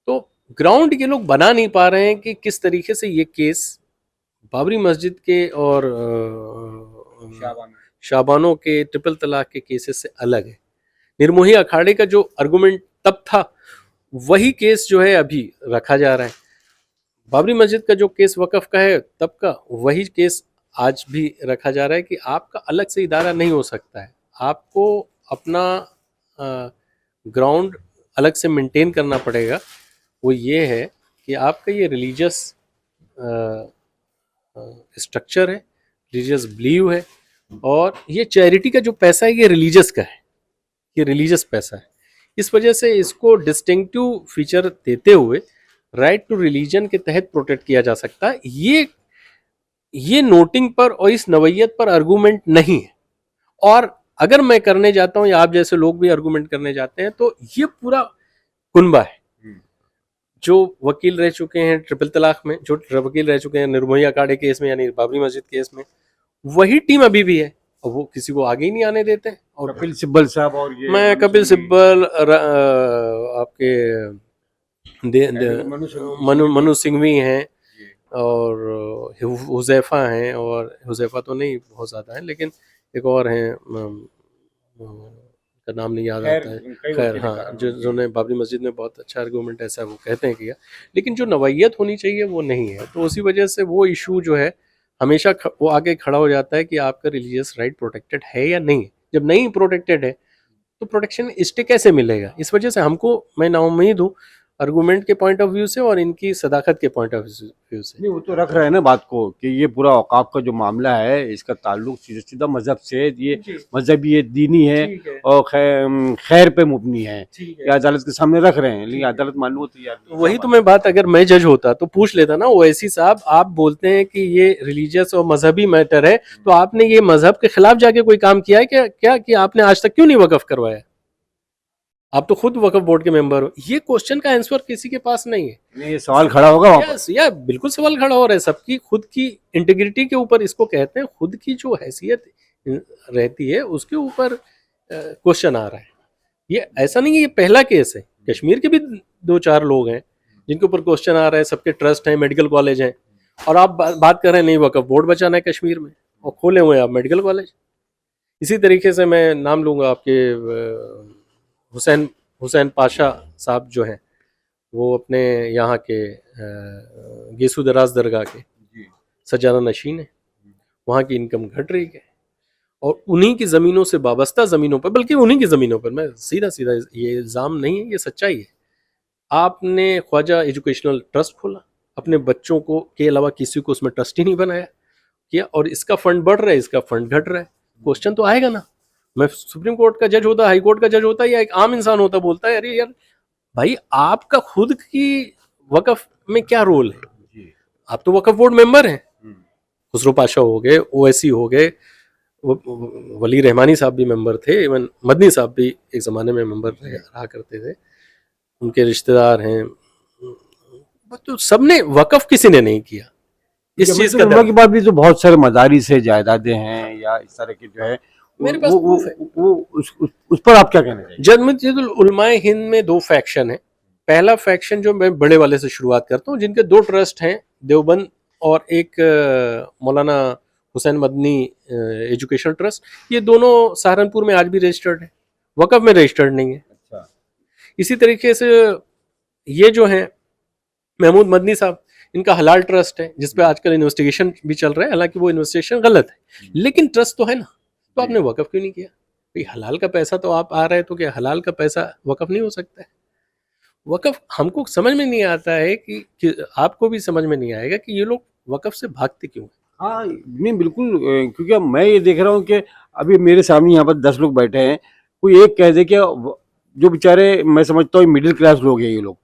[SPEAKER 2] तो ग्राउंड ये लोग बना नहीं पा रहे हैं कि किस तरीके से ये केस बाबरी मस्जिद के और शाबानों के ट्रिपल तलाक के केसेस से अलग है। निर्मोही अखाड़े का जो आर्गूमेंट तब था वही केस जो है अभी रखा जा रहा है। बाबरी मस्जिद का जो केस वक़फ़ का है तब का वही केस आज भी रखा जा रहा है कि आपका अलग से इदारा नहीं हो सकता है, आपको अपना ग्राउंड अलग से मेंटेन करना पड़ेगा। वो ये है कि आपका ये रिलीजियस स्ट्रक्चर है, रिलीजियस बिलीव है, और ये चैरिटी का जो पैसा है ये रिलीजियस का है, ये रिलीजियस पैसा है। इस वजह से इसको डिस्टिंक्टिव फीचर देते हुए राइट टू रिलीजन के तहत प्रोटेक्ट किया जा सकता है। ये नोटिंग पर और इस नवैयत पर आर्गूमेंट नहीं है। और अगर मैं करने जाता हूं या आप जैसे लोग भी आर्गूमेंट करने जाते हैं तो ये पूरा कुनबा है जो वकील रह चुके हैं ट्रिपल तलाक में, जो वकील रह चुके हैं निर्मोही अखाड़े केस में यानी बाबरी मस्जिद केस में, वही टीम अभी भी है और वो किसी को आगे ही नहीं आने देते हैं। और
[SPEAKER 1] कपिल सिब्बल साहब और ये
[SPEAKER 2] मैं कपिल सिब्बल, आपके मनु सिंघवी हैं, और हुज़ैफ़ा हैं, और हुज़ैफ़ा तो नहीं बहुत ज़्यादा है, लेकिन एक और हैं, का नाम नहीं याद
[SPEAKER 1] खैर
[SPEAKER 2] आता है।
[SPEAKER 1] कई
[SPEAKER 2] खैर
[SPEAKER 1] वकील
[SPEAKER 2] हाँ,
[SPEAKER 1] हैं
[SPEAKER 2] जो
[SPEAKER 1] उनके।
[SPEAKER 2] जिन्होंने बाबरी मस्जिद में बहुत अच्छा आर्गूमेंट ऐसा वो कहते हैं किया, लेकिन जो नवैयत होनी चाहिए वो नहीं है। तो उसी वजह से वो इशू जो है हमेशा वो आगे खड़ा हो जाता है कि आपका रिलीजियस राइट प्रोटेक्टेड है या नहीं है। जब नहीं प्रोटेक्टेड है तो प्रोटेक्शन स्टे कैसे मिलेगा? इस वजह से हमको, मैं नाउम्मीद हूँ आर्गूमेंट के पॉइंट ऑफ व्यू से और इनकी सदाकत के पॉइंट ऑफ व्यू से।
[SPEAKER 1] नहीं, वो तो रख रहे हैं ना बात को कि ये पूरा औकाफ का जो मामला है इसका ताल्लुक सीधा सीधा मजहब से है। ये
[SPEAKER 2] जी,
[SPEAKER 1] मजहबी है, दीनी है
[SPEAKER 2] ठीक है,
[SPEAKER 1] और खैर पे मुबनी है।
[SPEAKER 2] ठीक
[SPEAKER 1] ये
[SPEAKER 2] है,
[SPEAKER 1] अदालत के सामने रख रहे हैं, लेकिन
[SPEAKER 2] ठीक है।
[SPEAKER 1] अदालत मानने को तैयार नहीं
[SPEAKER 2] तो
[SPEAKER 1] है। क्या
[SPEAKER 2] वही तो
[SPEAKER 1] बात
[SPEAKER 2] मैं बात, अगर मैं जज होता तो पूछ लेता ना, ओवैसी साहब आप बोलते हैं कि ये रिलीजियस और मजहबी मैटर है, तो आपने ये मजहब के खिलाफ जाके कोई काम किया है क्या कि आपने आज तक क्यों नहीं वकफ करवाया? आप तो खुद वक्फ बोर्ड के मेंबर हो। ये क्वेश्चन का आंसर किसी के पास नहीं है।
[SPEAKER 1] नहीं, ये सवाल खड़ा होगा वहां पर।
[SPEAKER 2] यस, या बिल्कुल सवाल खड़ा हो रहा है, सबकी खुद की इंटीग्रिटी के ऊपर इसको कहते हैं, खुद की जो हैसियत रहती है उसके ऊपर क्वेश्चन आ रहा है। ये ऐसा नहीं है ये पहला केस है, कश्मीर के भी दो चार लोग हैं जिनके ऊपर क्वेश्चन आ रहा है, सबके ट्रस्ट हैं, मेडिकल कॉलेज हैं, और आप बात कर रहे हैं नहीं वक्फ बोर्ड बचाना है कश्मीर में, और खोले हुए हैं आप मेडिकल कॉलेज। इसी तरीके से मैं नाम लूँगा आपके हुसैन हुसैन पाशा साहब जो हैं, वो अपने यहाँ के गेसू दराज दरगाह के
[SPEAKER 1] जी।
[SPEAKER 2] सज्जादा नशीन है। वहाँ की इनकम घट रही है, और उन्हीं की ज़मीनों से वाबस्ता ज़मीनों पर, बल्कि उन्हीं की ज़मीनों पर, मैं सीधा सीधा, ये इल्ज़ाम नहीं है, ये सच्चाई है। आपने ख्वाजा एजुकेशनल ट्रस्ट खोला, अपने बच्चों को के अलावा किसी को उसमें ट्रस्टी नहीं बनाया किया, और इसका फंड बढ़ रहा है, इसका फंड घट रहा है। क्वेश्चन तो आएगा ना। मैं सुप्रीम कोर्ट का जज होता, हाई कोर्ट का जज होता, या एक आम इंसान होता, बोलता है अरे यार भाई आपका खुद की वकफ में क्या रोल है?
[SPEAKER 1] जी।
[SPEAKER 2] आप तो वकफ बोर्ड मेंबर हैं, खुसरो पाशा हो गए, ओवैसी हो गए, वली रहमानी साहब भी मेंबर थे, इवन मदनी साहब भी एक ज़माने में मेंबर रहा करते थे, उनके रिश्तेदार हैं। तो सबने, वकफ किसी ने नहीं किया इस चीज़ का
[SPEAKER 1] उम्र के
[SPEAKER 2] डर।
[SPEAKER 1] बाद भी तो बहुत सारे मदारिस है, जायदादें हैं या इस तरह के जो है
[SPEAKER 2] मेरे पास प्रूफ है।
[SPEAKER 1] वो उस पर आप क्या कहना चाहिए?
[SPEAKER 2] जमीयतुल उलमाए हिंद में दो फैक्शन है। पहला फैक्शन, जो मैं बड़े वाले से शुरुआत करता हूँ, जिनके दो ट्रस्ट हैं, देवबंद और एक मौलाना हुसैन मदनी एजुकेशन ट्रस्ट। ये दोनों सहारनपुर में आज भी रजिस्टर्ड है, वकफ में रजिस्टर्ड नहीं है।
[SPEAKER 1] अच्छा।
[SPEAKER 2] इसी तरीके से ये जो हैं महमूद मदनी साहब, इनका हलाल ट्रस्ट है, जिस पे आजकल इन्वेस्टिगेशन भी चल रहा है, हालांकि वो इन्वेस्टिगेशन गलत है, लेकिन ट्रस्ट तो है ना। तो आपने वकफ क्यों नहीं किया? भाई हलाल का पैसा तो आप आ रहा है, तो क्या हलाल का पैसा वकफ नहीं हो सकता है? वकफ हमको समझ में नहीं आता है कि आपको भी समझ में नहीं आएगा कि ये लोग वकफ से भागते क्यों हैं।
[SPEAKER 1] हाँ, नहीं बिल्कुल, क्योंकि अब मैं ये देख रहा हूँ कि अभी मेरे सामने यहाँ पर 10 लोग बैठे हैं, कोई एक कह दे कि जो बेचारे, मैं समझता हूँ मिडिल क्लास लोग हैं ये लोग,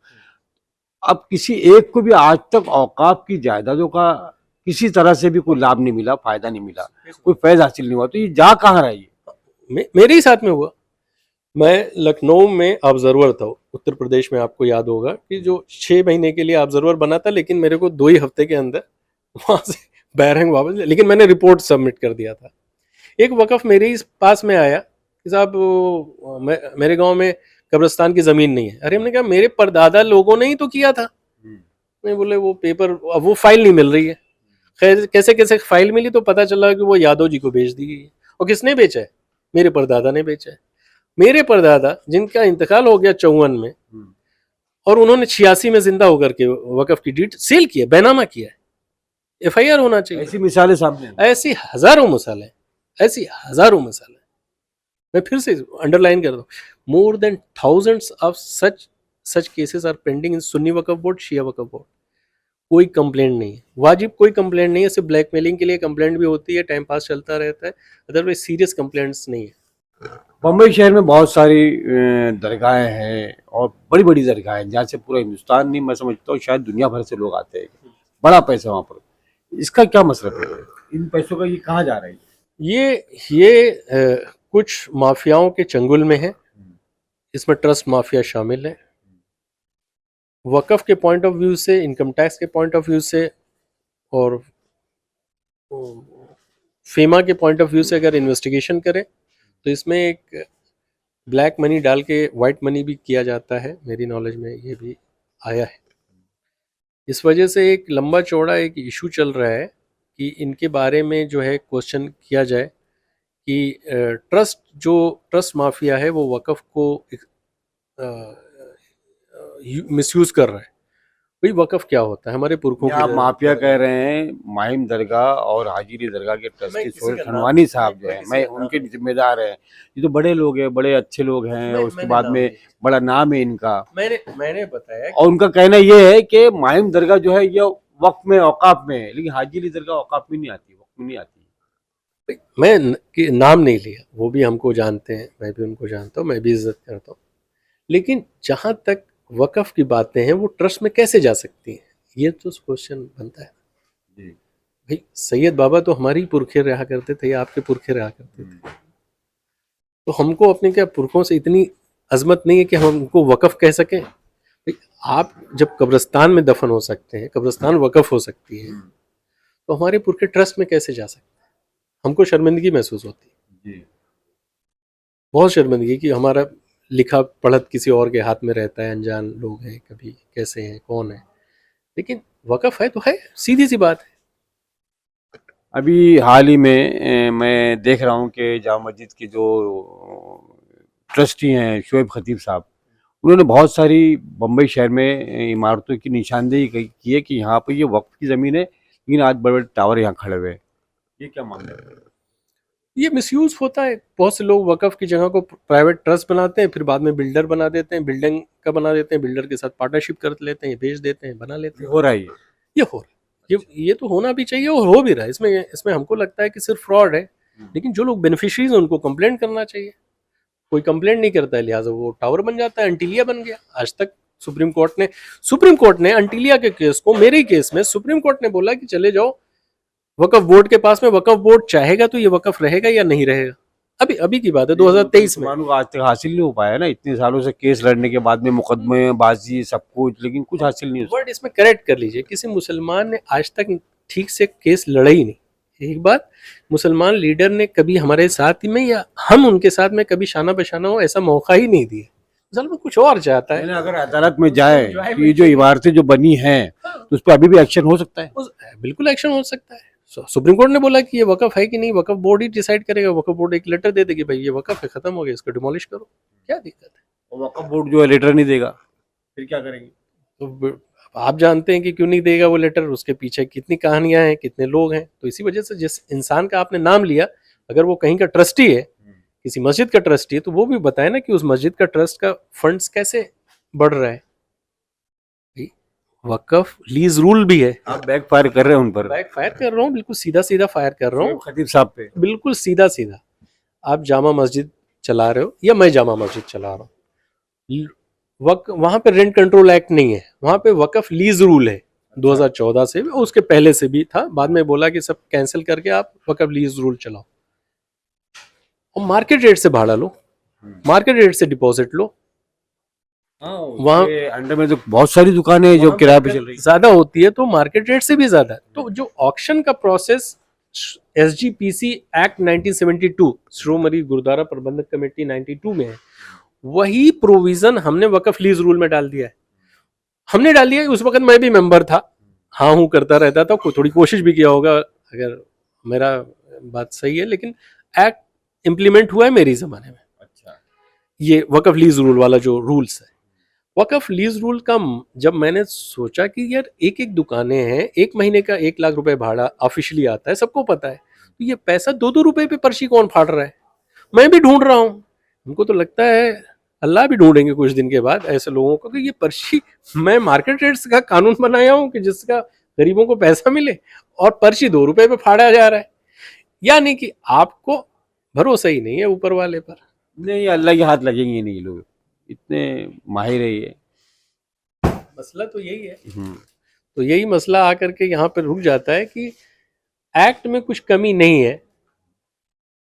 [SPEAKER 1] अब किसी एक को भी आज तक औकाफ की जायदादों का किसी तरह से भी कोई लाभ नहीं मिला, फायदा नहीं मिला, कोई फैज हासिल नहीं हुआ, तो ये जा कहाँ रहा है ये?
[SPEAKER 2] मेरे ही साथ में हुआ। मैं लखनऊ में ऑब्जर्वर था, उत्तर प्रदेश में, आपको याद होगा कि जो 6 महीने के लिए ऑब्जर्वर बना था, लेकिन मेरे को 2 ही हफ्ते के अंदर वहां से बैरंग वापस, लेकिन मैंने रिपोर्ट सबमिट कर दिया था। एक वक़्फ़ मेरे ही पास में आया कि साहब मेरे गांव में कब्रिस्तान की ज़मीन नहीं है। अरे हमने कहा मेरे परदादा लोगों ने ही तो किया था। मैं बोले वो पेपर, अब वो फाइल नहीं मिल रही है। खैर कैसे कैसे फाइल मिली तो पता चला कि वो यादव जी को बेच दी गई है। और किसने बेचा है? मेरे परदादा ने बेचा है। मेरे परदादा जिनका इंतकाल हो गया 54 में, और उन्होंने 86 में जिंदा होकर के वक़्फ़ की डीड सेल किया, बैनामा किया है। एफआईआर होना चाहिए।
[SPEAKER 1] ऐसी मिसालें सामने हैं।
[SPEAKER 2] ऐसी हजारों मिसालें, ऐसी हजारों मिसालें। मैं फिर से अंडरलाइन कर दूं, more than thousands of such cases are pending in Sunni Waqf board, Shia Waqf board. कोई कंप्लेंट नहीं है, वाजिब कोई कंप्लेंट नहीं है। सिर्फ ब्लैकमेलिंग के लिए कंप्लेंट भी होती है, टाइम पास चलता रहता है, अदरवाइज सीरियस कंप्लेंट्स नहीं है।
[SPEAKER 1] बम्बई शहर में बहुत सारी दरगाहें हैं और बड़ी बड़ी दरगाहें, जहाँ से पूरा हिंदुस्तान नहीं, मैं समझता हूँ शायद दुनिया भर से लोग आते हैं। बड़ा पैसा वहाँ पर, इसका क्या मतलब है? इन पैसों का ये कहाँ जा रहा है?
[SPEAKER 2] ये कुछ माफियाओं के चंगुल में है। इसमें ट्रस्ट माफिया शामिल है। वक़्फ़ के पॉइंट ऑफ व्यू से, इनकम टैक्स के पॉइंट ऑफ व्यू से, और फेमा के पॉइंट ऑफ व्यू से अगर इन्वेस्टिगेशन करें तो इसमें एक ब्लैक मनी डाल के वाइट मनी भी किया जाता है। मेरी नॉलेज में ये भी आया है। इस वजह से एक लंबा चौड़ा एक इशू चल रहा है कि इनके बारे में जो है क्वेश्चन किया जाए कि ट्रस्ट माफिया है वो वक़फ़ को मिसयूज कर रहा है। भाई वक़फ़ क्या होता है? हमारे पुरखों
[SPEAKER 1] ये
[SPEAKER 2] की
[SPEAKER 1] आप माफिया कह रहे हैं, माहिम दरगाह और हाजिरी दरगाह के
[SPEAKER 2] मैं
[SPEAKER 1] ट्रस्टी
[SPEAKER 2] किसी
[SPEAKER 1] सोहेल
[SPEAKER 2] का नाम
[SPEAKER 1] खनवानी साहब जो
[SPEAKER 2] मैं
[SPEAKER 1] है,
[SPEAKER 2] किसी
[SPEAKER 1] मैं
[SPEAKER 2] का नाम
[SPEAKER 1] उनके
[SPEAKER 2] नहीं
[SPEAKER 1] जिम्मेदार हैं। ये तो बड़े लोग हैं, बड़े अच्छे लोग हैं,
[SPEAKER 2] मैं
[SPEAKER 1] उसके
[SPEAKER 2] मैंने
[SPEAKER 1] बाद
[SPEAKER 2] नाम
[SPEAKER 1] में
[SPEAKER 2] नहीं
[SPEAKER 1] बड़ा नाम है इनका।
[SPEAKER 2] मैंने बताया
[SPEAKER 1] और उनका कहना ये है कि माहिम दरगाह जो है ये वक्फ में औकाफ में है, लेकिन हाजिरी दरगाह औकाफ में नहीं आती, वक्फ में नहीं आती।
[SPEAKER 2] कि नाम नहीं लिया, वो भी हमको जानते हैं, मैं भी उनको जानता हूँ, मैं भी इज्जत करता हूँ। लेकिन जहाँ तक वक़फ़ की बातें हैं वो ट्रस्ट में कैसे जा सकती हैं, ये तो क्वेश्चन बनता है।
[SPEAKER 1] जी।
[SPEAKER 2] भाई सैयद बाबा तो हमारे ही पुरखे रहा करते थे या आपके पुरखे रहा करते थे, तो हमको अपने क्या पुरखों से इतनी अजमत नहीं है कि हम उनको वक़फ़ कह सकें? भाई आप जब कब्रिस्तान में दफन हो सकते हैं, कब्रिस्तान वक़फ़ हो सकती है, तो हमारे पुरखे ट्रस्ट में कैसे जा सकते हैं? हमको शर्मिंदगी महसूस होती है,
[SPEAKER 1] जी।
[SPEAKER 2] बहुत शर्मिंदगी कि हमारा लिखा पढ़त किसी और के हाथ में रहता है, अनजान लोग हैं, कभी कैसे हैं, कौन है, लेकिन वक़फ़ है तो है, सीधी सी बात है।
[SPEAKER 1] अभी हाल ही में मैं देख रहा हूँ कि जामा मस्जिद के जो ट्रस्टी हैं शोएब खतीब साहब, उन्होंने बहुत सारी बम्बई शहर में इमारतों की निशानदेही की है कि यहाँ पर ये वक्फ की ज़मीन है, लेकिन आज बड़े बड़े टावर यहाँ खड़े हुए हैं। ये क्या मामला है?
[SPEAKER 2] ये मिसयूज होता है, बहुत से लोग वक़फ़ की जगह को प्राइवेट ट्रस्ट बनाते हैं, फिर बाद में बिल्डर बना देते हैं, बिल्डिंग का बना देते हैं, बिल्डर के साथ पार्टनरशिप कर लेते हैं, बेच देते हैं, बना लेते
[SPEAKER 1] ये
[SPEAKER 2] हैं।
[SPEAKER 1] हो रहा है ये।
[SPEAKER 2] ये हो रहा है, ये तो होना भी चाहिए और हो भी रहा है। इसमें इसमें हमको लगता है कि सिर्फ फ्रॉड है, लेकिन जो लोग बेनिफिशरीज हैं उनको कंप्लेंट करना चाहिए। कोई कंप्लेंट नहीं करता है, लिहाजा वो टावर बन जाता है, अंटिलिया बन गया। आज तक सुप्रीम कोर्ट ने अंटिलिया के केस को, मेरे ही केस में सुप्रीम कोर्ट ने बोला कि चले जाओ वक्फ बोर्ड के पास में, वक्फ बोर्ड चाहेगा तो ये वक्फ रहेगा या नहीं रहेगा। अभी अभी की बात है, 2023 में।
[SPEAKER 1] मुसलमानों को आज तक हासिल नहीं हो पाया ना, इतने सालों से केस लड़ने के बाद में मुकदमे बाजी सब कुछ, लेकिन कुछ हासिल नहीं हो
[SPEAKER 2] वर्ड इसमें करेक्ट कर लीजिए, किसी मुसलमान ने आज तक ठीक से केस लड़ा ही नहीं। एक बात, मुसलमान लीडर ने कभी हमारे साथ में या हम उनके साथ में कभी शाना बशाना हो ऐसा मौका ही नहीं दिया। मुसलमान कुछ और चाहता है।
[SPEAKER 1] अगर अदालत में जाए कि ये जो इमारतें जो बनी हैं तो उस पर अभी भी एक्शन हो सकता है।
[SPEAKER 2] बिल्कुल एक्शन हो सकता है। सुप्रीम कोर्ट ने बोला कि ये वक़फ़ है कि नहीं, वक़फ़ बोर्ड ही डिसाइड करेगा। वक़फ़ बोर्ड एक लेटर दे देगी, भाई ये वक़फ़ है, खत्म हो गया, इसको डिमोलिश करो, क्या दिक्कत है?
[SPEAKER 1] और वक्फ बोर्ड जो है लेटर नहीं देगा, फिर क्या करेंगे?
[SPEAKER 2] तो आप जानते हैं कि क्यों नहीं देगा वो लेटर, उसके पीछे कितनी कहानियां हैं, कितने लोग हैं। तो इसी वजह से जिस इंसान का आपने नाम लिया, अगर वो कहीं का ट्रस्टी है, किसी मस्जिद का ट्रस्टी है, तो वो भी बताए ना कि उस मस्जिद का ट्रस्ट का फंड्स कैसे बढ़ रहा है। वक़फ़ लीज रूल भी है।
[SPEAKER 1] आप बैक फायर कर रहे हैं उन पर,
[SPEAKER 2] बैक फायर कर रहा हूँ, बिल्कुल सीधा सीधा फायर कर रहा हूँ,
[SPEAKER 1] खतीब साहब पे।
[SPEAKER 2] बिल्कुल सीधा सीधा। आप जामा मस्जिद चला रहे हो या मैं जामा मस्जिद चला रहा हूँ, वहां पे रेंट कंट्रोल एक्ट नहीं है, वहां पे वक़फ़ लीज रूल है। 2014 से भी, उसके पहले से भी था, बाद में बोला कि सब कैंसिल करके आप वक़फ़ लीज रूल चलाओ और मार्केट रेट से भाड़ा लो, मार्केट रेट से डिपॉजिट लो।
[SPEAKER 1] वहाँ अंडर में तो बहुत सारी दुकानें हैं जो किराए पे चल रही
[SPEAKER 2] ज्यादा होती है तो मार्केट रेट से भी ज्यादा। तो जो ऑक्शन का प्रोसेस SGPC एक्ट 1972 श्रोमणी गुरुद्वारा प्रबंधक कमेटी 92 में है, वही प्रोविजन हमने वक़फ़ लीज रूल में डाल दिया है। हमने डाल दिया, उस वक्त मैं भी मेंबर था, हाँ हूँ करता रहता था, थोड़ी कोशिश भी किया होगा अगर मेरा बात सही है, लेकिन एक्ट इम्प्लीमेंट हुआ है मेरी जमाने में।
[SPEAKER 1] अच्छा,
[SPEAKER 2] ये वक़फ़ लीज रूल वाला जो रूल्स है, वक़फ़ लीज रूल का जब मैंने सोचा कि यार एक एक दुकानें हैं, एक महीने का 1 लाख रुपए भाड़ा ऑफिशियली आता है, सबको पता है, तो ये पैसा 2-2 रुपए पे पर्ची कौन फाड़ रहा है? मैं भी ढूंढ रहा हूँ। हमको तो लगता है अल्लाह भी ढूंढेंगे कुछ दिन के बाद ऐसे लोगों को कि ये पर्ची, मैं मार्केट रेट्स का कानून बनाया हूँ कि जिसका गरीबों को पैसा मिले, और पर्ची 2 रुपए पे फाड़ा जा रहा है। यानी कि आपको भरोसा ही नहीं है ऊपर वाले पर।
[SPEAKER 1] नहीं अल्लाह के हाथ लगेंगे नहीं, लोग इतने माहिर है ये।
[SPEAKER 2] मसला तो यही है। तो यही मसला आकर के यहाँ पर रुक जाता है कि एक्ट में कुछ कमी नहीं है,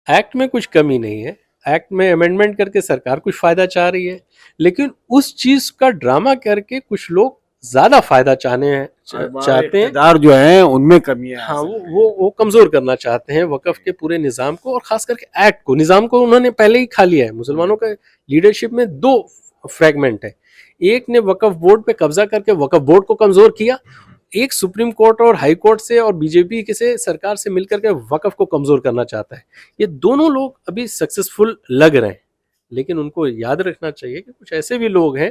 [SPEAKER 2] एक्ट में कुछ कमी नहीं है, एक्ट में अमेंडमेंट करके सरकार कुछ फायदा चाह रही है, लेकिन उस चीज का ड्रामा करके कुछ लोग ज्यादा फायदा चाहते हैं,
[SPEAKER 1] जो है उनमें कमी है।
[SPEAKER 2] हाँ, वो कमजोर करना चाहते हैं वक़फ़ के पूरे निज़ाम को, और खास करके एक्ट को, निज़ाम को उन्होंने पहले ही खा लिया है। मुसलमानों का लीडरशिप में 2 फ्रैगमेंट है, एक ने वक्फ बोर्ड पे कब्जा करके वक्फ बोर्ड को कमजोर किया, एक सुप्रीम कोर्ट और हाई कोर्ट से और बीजेपी के से सरकार से मिलकर के वक्फ को कमजोर करना चाहता है। ये दोनों लोग अभी सक्सेसफुल लग रहे हैं, लेकिन उनको याद रखना चाहिए कि कुछ ऐसे भी लोग हैं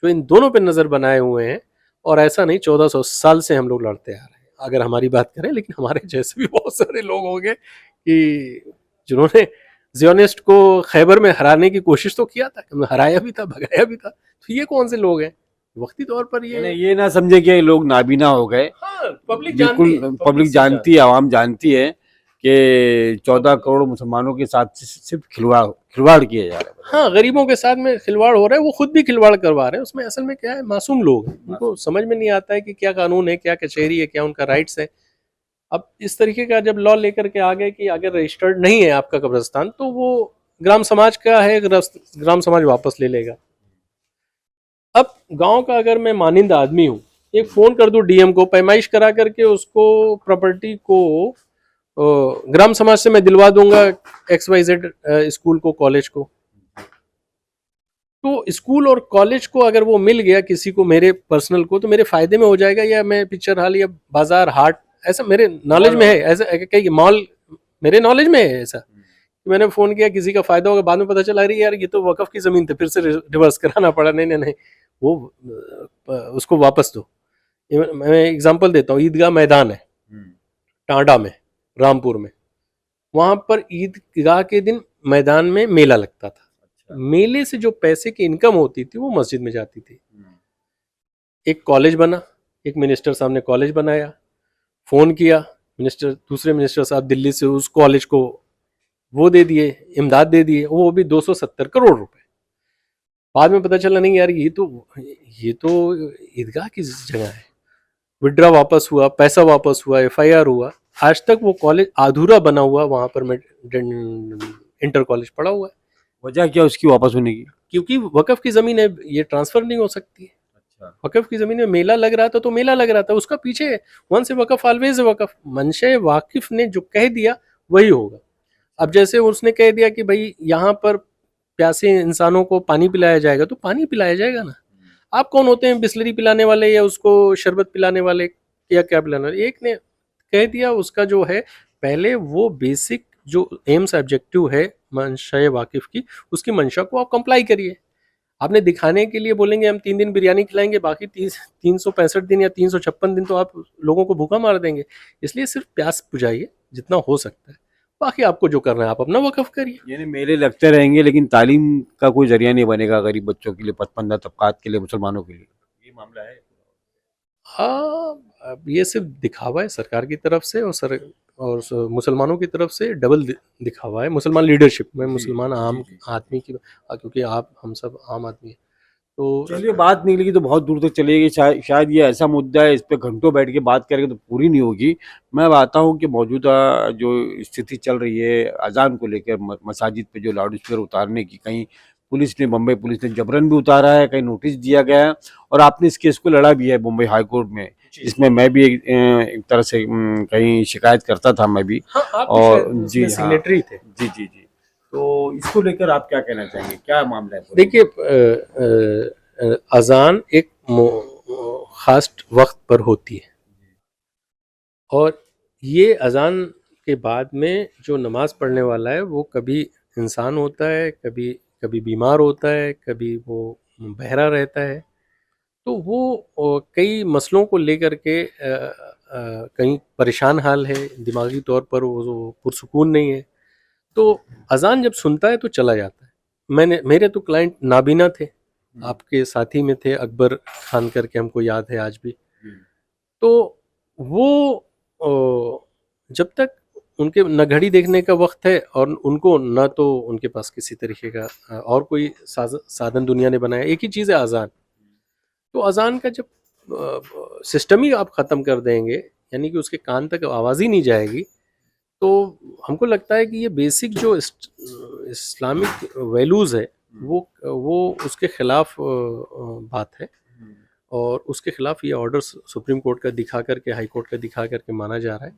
[SPEAKER 2] जो इन दोनों पे नजर बनाए हुए हैं, और ऐसा नहीं 1400 साल से हम लोग लड़ते आ रहे हैं अगर हमारी बात करें। लेकिन हमारे जैसे भी बहुत सारे लोग होंगे कि जिन्होंने जियोनिस्ट को खैबर में हराने की कोशिश तो किया था, हराया भी था, भगाया भी था। तो ये कौन से लोग हैं? वक्ती तौर पर
[SPEAKER 1] ये ना समझे कि ये लोग नाबीना हो गए।
[SPEAKER 2] हाँ, पब्लिक
[SPEAKER 1] बिल्कुल
[SPEAKER 2] जानती है,
[SPEAKER 1] पब्लिक जानती है, आवाम जानती है कि 14 करोड़ मुसलमानों के साथ सिर्फ खिलवाड़ किया जा रहा है।
[SPEAKER 2] हाँ, गरीबों के साथ में खिलवाड़ हो रहा है, वो खुद भी खिलवाड़ करवा रहे हैं। उसमें असल में क्या है, मासूम लोग हैं, उनको समझ में नहीं आता है कि क्या कानून है, क्या कचहरी है, क्या उनका राइट्स है। अब इस तरीके का जब लॉ लेकर के आ गए कि अगर रजिस्टर्ड नहीं है आपका कब्रिस्तान तो वो ग्राम समाज का है, ग्राम समाज वापस ले लेगा। अब गांव का अगर मैं मानिंदा आदमी हूँ, एक फोन कर दूं डीएम को, पैमाइश करा करके उसको प्रॉपर्टी को ग्राम समाज से मैं दिलवा दूंगा XYZ स्कूल को, कॉलेज को, तो स्कूल और कॉलेज को अगर वो मिल गया किसी को, मेरे पर्सनल को, तो मेरे फायदे में हो जाएगा। या मैं पिक्चर हॉल या बाजार हाट, ऐसा मेरे नॉलेज में है, ऐसा कई मॉल मेरे नॉलेज में है ऐसा। मैंने फोन किया, किसी का फायदा होगा, बाद में पता चला रही यार ये तो वकफ की जमीन थी, फिर से रिवर्स कराना पड़ा। नहीं नहीं नहीं, वो उसको वापस दो। मैं एग्जांपल देता हूँ, ईदगाह मैदान है टांडा में, रामपुर में, वहां पर ईदगाह के दिन मैदान में मेला लगता था। मेले से जो पैसे की इनकम होती थी वो मस्जिद में जाती थी। एक कॉलेज बना, एक मिनिस्टर साहब ने कॉलेज बनाया, फोन किया, दूसरे मिनिस्टर साहब दिल्ली से उस कॉलेज को वो दे दिए, इमदाद दे दिए, वो भी 270 करोड़ रुपए। बाद में पता चला नहीं यार ये तो ईदगाह की जगह है। विड्रा वापस हुआ, पैसा वापस हुआ, FIR हुआ, आज तक वो कॉलेज अधूरा बना हुआ वहां पर इंटर कॉलेज पड़ा हुआ है।
[SPEAKER 1] वजह क्या उसकी वापस होने की?
[SPEAKER 2] क्योंकि वकफ की जमीन है, ये ट्रांसफर नहीं हो सकती है। वकफ की जमीन में मेला लग रहा था तो मेला लग रहा था, उसका पीछे वन से वकफ ऑलवेज वकफ, मंशे वाकिफ ने जो कह दिया वही होगा। अब जैसे उसने कह दिया कि भाई यहाँ पर प्यासे इंसानों को पानी पिलाया जाएगा, तो पानी पिलाया जाएगा ना। आप कौन होते हैं बिस्लरी पिलाने वाले या उसको शरबत पिलाने वाले या क्या पिलाने वाले? एक ने कह दिया, उसका जो है पहले वो बेसिक जो एम्स ऑब्जेक्टिव है मंशा वाकिफ की, उसकी मंशा को आप कंप्लाई करिए। आपने दिखाने के लिए बोलेंगे हम 3 दिन बिरयानी खिलाएंगे, बाकी 365 दिन या 356 दिन तो आप लोगों को भूखा मार देंगे। इसलिए सिर्फ प्यास बुझाइए जितना हो सकता है, बाकी आपको जो करना है आप अपना वकफ करिए।
[SPEAKER 1] यानी मेले लगते रहेंगे लेकिन तालीम का कोई जरिया नहीं बनेगा गरीब बच्चों के लिए, पसमानदा तबकात के लिए, मुसलमानों के लिए। ये मामला है।
[SPEAKER 2] हाँ, अब ये सिर्फ दिखावा है सरकार की तरफ से और मुसलमानों की तरफ से डबल दिखावा है। मुसलमान लीडरशिप में मुसलमान आम आदमी की, क्योंकि आप हम सब आम आदमी है, तो
[SPEAKER 1] चलिए बात निकलेगी तो बहुत दूर तक चलेगी। शायद ये ऐसा मुद्दा है, इस पे घंटों बैठ के बात करेंगे तो पूरी नहीं होगी। मैं बताता हूँ कि मौजूदा जो स्थिति चल रही है अजान को लेकर, मसाजिद पे जो लाउड स्पीकर उतारने की, कहीं पुलिस ने, बम्बई पुलिस ने जबरन भी उतारा है, कहीं नोटिस दिया गया है, और आपने इस केस को लड़ा भी है बम्बई हाई कोर्ट में, जिसमें मैं भी एक तरह से कहीं शिकायत करता था मैं भी।
[SPEAKER 2] हाँ, आप
[SPEAKER 1] और जी हाँ,
[SPEAKER 2] सिग्नेटरी थे।
[SPEAKER 1] जी जी जी। तो इसको लेकर आप क्या कहना चाहेंगे, क्या मामला है?
[SPEAKER 2] देखिए, अजान एक खास वक्त पर होती है, और ये अजान के बाद में जो नमाज पढ़ने वाला है वो कभी इंसान होता है, कभी कभी बीमार होता है, कभी वो बहरा रहता है। तो वो कई मसलों को लेकर के कहीं परेशान हाल है, दिमागी तौर पर वो पुरसुकून नहीं है। तो अजान जब सुनता है तो चला जाता है। मेरे तो क्लाइंट नाबीना थे, आपके साथी में थे, अकबर खान करके, हमको याद है आज भी। तो वो जब तक उनके न घड़ी देखने का वक्त है और उनको न तो उनके पास किसी तरीके का और कोई साधन दुनिया ने बनाया, एक ही चीज़ है अजान। तो अजान का जब सिस्टम ही आप ख़त्म कर देंगे, यानी कि उसके कान तक आवाज़ ही नहीं जाएगी, तो हमको लगता है कि ये बेसिक जो इस्लामिक वैल्यूज़ है वो उसके खिलाफ बात है। और उसके खिलाफ ये ऑर्डर सुप्रीम कोर्ट का दिखा करके, हाई कोर्ट का दिखा करके माना जा रहा है,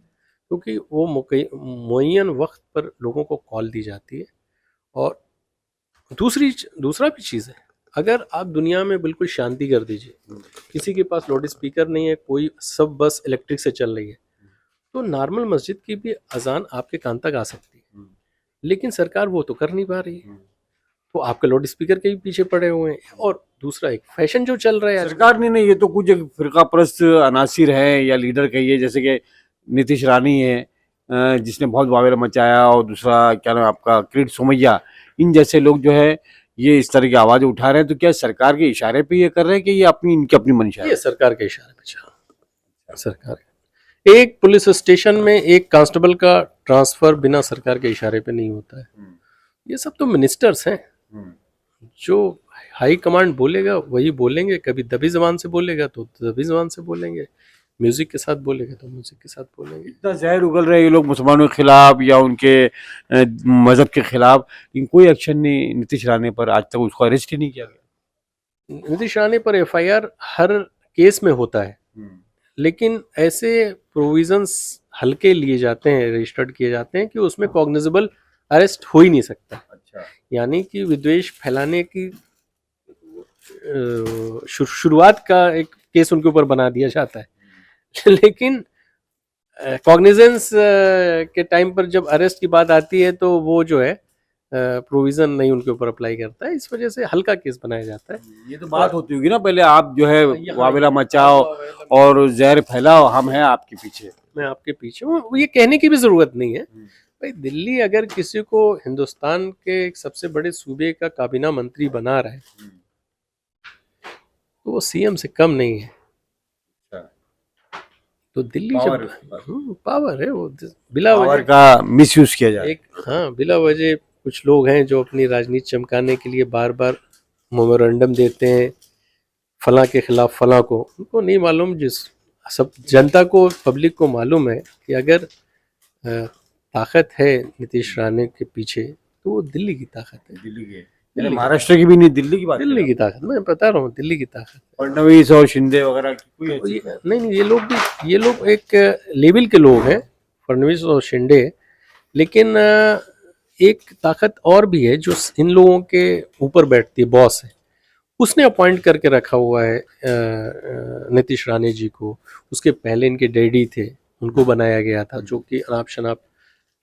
[SPEAKER 2] क्योंकि वो मुअय्यन वक्त पर लोगों को कॉल दी जाती है। और दूसरा भी चीज़ है, अगर आप दुनिया में बिल्कुल शांति कर दीजिए, किसी के पास लाउड स्पीकर नहीं है, कोई सब बस इलेक्ट्रिक से चल रही है, तो नॉर्मल मस्जिद की भी अजान आपके कान तक आ सकती है। लेकिन सरकार वो तो कर नहीं पा रही है, तो आपके लाउड स्पीकर के भी पीछे पड़े हुए हैं। और दूसरा एक फैशन जो चल रहा है आजकल,
[SPEAKER 1] सरकार ने नहीं, ये तो कुछ एक फिरका परस्त अनासिर है या लीडर कहिए, जैसे कि नीतीश रानी है, जिसने बहुत वावेला मचाया, और दूसरा क्या नाम है आपका, किरीट सोमैया, इन जैसे लोग जो है ये इस तरह की आवाज उठा रहे हैं। तो क्या सरकार के इशारे पे ये कर रहे हैं कि ये अपनी इनकी अपनी मंशा है?
[SPEAKER 2] ये सरकार के इशारे पे चल रहा है। सरकार एक पुलिस स्टेशन में एक कांस्टेबल का ट्रांसफर बिना सरकार के इशारे पे नहीं होता है। ये सब तो मिनिस्टर्स हैं, जो हाई कमांड बोलेगा वही बोलेंगे। कभी दबी जबान से बोलेगा तो दबी जबान से बोलेंगे, म्यूजिक के साथ बोलेगा तो म्यूजिक के साथ बोलेंगे।
[SPEAKER 1] इतना जहर उगल रहे हैं ये लोग मुसलमानों के खिलाफ या उनके मजहब के खिलाफ, लेकिन कोई एक्शन नहीं नीतीश राणे पर आज तक, उसको अरेस्ट ही नहीं किया गया।
[SPEAKER 2] नीतीश राणे पर एफआईआर हर केस में होता है, लेकिन ऐसे प्रोविजंस हल्के लिए जाते हैं, रजिस्टर्ड किए जाते हैं कि उसमें कॉग्निजेबल अरेस्ट हो ही नहीं सकता।
[SPEAKER 1] अच्छा,
[SPEAKER 2] यानी कि विद्वेष फैलाने की शुरुआत का एक केस उनके ऊपर बना दिया जाता है, लेकिन कॉग्निजेंस के टाइम पर जब अरेस्ट की बात आती है तो वो जो है प्रोविजन नहीं उनके ऊपर अप्लाई करता है, इस वजह से हल्का केस बनाया जाता है।
[SPEAKER 1] ये तो बात होती होगी ना, पहले आप जो है
[SPEAKER 2] यहाँ
[SPEAKER 1] वावेला मचाओ और जहर फैलाओ, हम हैं आपके पीछे।
[SPEAKER 2] मैं आपके पीछे हूँ, ये कहने की भी जरूरत नहीं है। भाई दिल्ली अगर किसी को हिंदुस्तान के एक सबसे बड़े सूबे का काबीना मंत्री बना रहा है तो वो सीएम से कम नहीं है। तो दिल्ली
[SPEAKER 1] पावर
[SPEAKER 2] जब पावर है, वो बिला
[SPEAKER 1] पावर
[SPEAKER 2] वजह
[SPEAKER 1] का मिसयूज किया जाए।
[SPEAKER 2] एक बिला वजह कुछ लोग हैं जो अपनी राजनीति चमकाने के लिए बार बार मेमोरेंडम देते हैं फला के खिलाफ फला को। उनको नहीं मालूम, जिस सब जनता को, पब्लिक को मालूम है कि अगर ताकत है नीतीश राणे के पीछे तो वो दिल्ली की ताकत है।
[SPEAKER 1] दिल्ली के, महाराष्ट्र की भी नहीं, दिल्ली की बात,
[SPEAKER 2] दिल्ली की ताकत, मैं बता रहा हूँ, दिल्ली की ताकत।
[SPEAKER 1] फडणवीस और शिंदे वगैरह की कोई
[SPEAKER 2] तो
[SPEAKER 1] ऐसी
[SPEAKER 2] नहीं, ये लोग एक लेवल के लोग हैं, फडणवीस और शिंदे। लेकिन एक ताकत और भी है जो इन लोगों के ऊपर बैठती है, बॉस है, उसने अपॉइंट करके रखा हुआ है नीतीश राणे जी को। उसके पहले इनके डैडी थे, उनको बनाया गया था, जो कि अनाप शनाप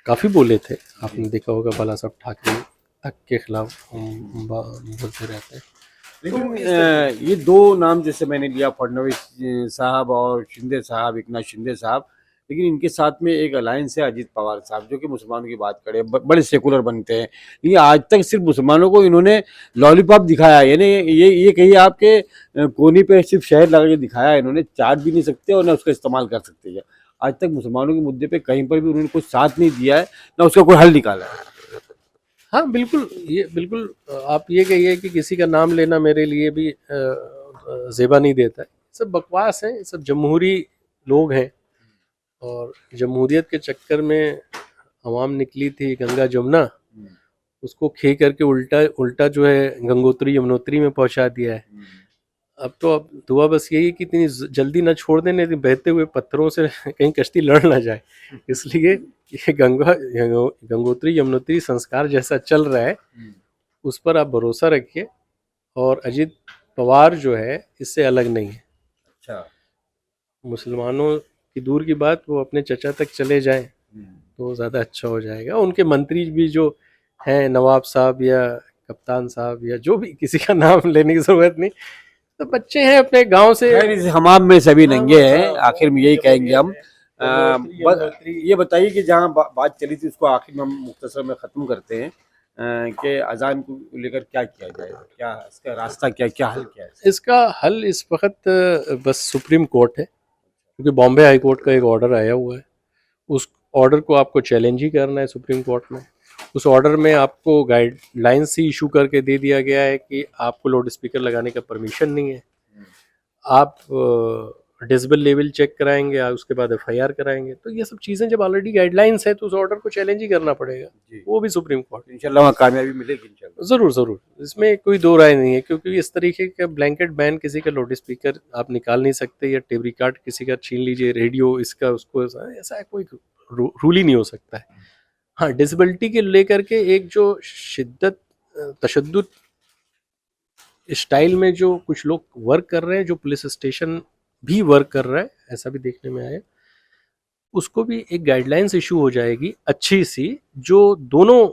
[SPEAKER 2] काफ़ी बोले थे। आपने देखा होगा बाला साहब ठाकरे तक के खिलाफ बोलते रहते हैं।
[SPEAKER 1] लेकिन ये दो नाम जैसे मैंने लिया, फडणवीस साहब और शिंदे साहब, एकनाथ शिंदे साहब, लेकिन इनके साथ में एक अलायंस है अजीत पवार साहब, जो कि मुसलमानों की बात करें, बड़े सेकुलर बनते हैं। ये आज तक सिर्फ मुसलमानों को इन्होंने लॉलीपॉप दिखाया है, यानी ये कहिए आपके कोनी पे सिर्फ शहद लगा के दिखाया है। इन्होंने चाट भी नहीं सकते और ना उसका इस्तेमाल कर सकते हैं। आज तक मुसलमानों के मुद्दे पे कहीं पर भी उन्होंने कोई साथ नहीं दिया है, ना उसका कोई हल निकाला है।
[SPEAKER 2] हाँ बिल्कुल, ये बिल्कुल आप ये कहिए कि किसी का नाम लेना मेरे लिए भी जेबा नहीं देता है। सब बकवास है, सब जमहूरी लोग हैं, और जमहूरियत के चक्कर में अवाम निकली थी गंगा जमुना, उसको खे करके उल्टा उल्टा जो है गंगोत्री यमुनोत्री में पहुंचा दिया है। अब दुआ बस यही कि इतनी जल्दी ना छोड़ दें, नहीं तो बहते हुए पत्थरों से कहीं कश्ती लड़ ना जाए। इसलिए ये गंगोत्री यमुनोत्री संस्कार जैसा चल रहा है, उस पर आप भरोसा रखिए। और अजीत पवार जो है इससे अलग नहीं है।
[SPEAKER 1] अच्छा,
[SPEAKER 2] मुसलमानों की दूर की बात, वो अपने चचा तक चले जाएं तो ज़्यादा अच्छा हो जाएगा। उनके मंत्री भी जो हैं, नवाब साहब या कप्तान साहब या जो भी, किसी का नाम लेने की ज़रूरत नहीं, तो बच्चे हैं अपने गांव से।
[SPEAKER 1] इस हमाम में सभी नंगे हैं, आखिर में यही कहेंगे हम। ये बताइए कि जहाँ बात चली थी उसको आखिर में हम मुख्तसर में ख़त्म करते हैं, कि अजान को लेकर क्या किया जाए, क्या इसका रास्ता, क्या हल क्या है?
[SPEAKER 2] इसका हल इस वक्त बस सुप्रीम कोर्ट है, क्योंकि बॉम्बे हाई कोर्ट का एक ऑर्डर आया हुआ है। उस ऑर्डर को आपको चैलेंज ही करना है सुप्रीम कोर्ट में। उस ऑर्डर में आपको गाइडलाइंस ही इशू करके दे दिया गया है कि आपको लाउड स्पीकर लगाने का परमिशन नहीं है। आप डेसिबल लेवल चेक कराएंगे, उसके बाद एफआईआर कराएंगे। तो ये सब चीज़ें जब ऑलरेडी गाइडलाइंस है तो उस ऑर्डर को चैलेंज ही करना पड़ेगा, वो भी सुप्रीम कोर्ट।
[SPEAKER 1] इंशाल्लाह वहाँ कामयाबी मिलेगी इंशाल्लाह।
[SPEAKER 2] ज़रूर ज़रूर, इसमें कोई दो राय नहीं है, क्योंकि इस तरीके का ब्लैंकेट बैन किसी का लाउड स्पीकर आप निकाल नहीं सकते, या टेप रिकॉर्ड किसी का छीन लीजिए, रेडियो इसका उसको, ऐसा कोई रूल ही नहीं हो सकता है। हाँ, डिसेबिलिटी के लेकर के एक जो शिद्दत तशद्दुद स्टाइल में जो कुछ लोग वर्क कर रहे हैं, जो पुलिस स्टेशन भी वर्क कर रहा है, ऐसा भी देखने में आया, उसको भी एक गाइडलाइंस इशू हो जाएगी अच्छी सी, जो दोनों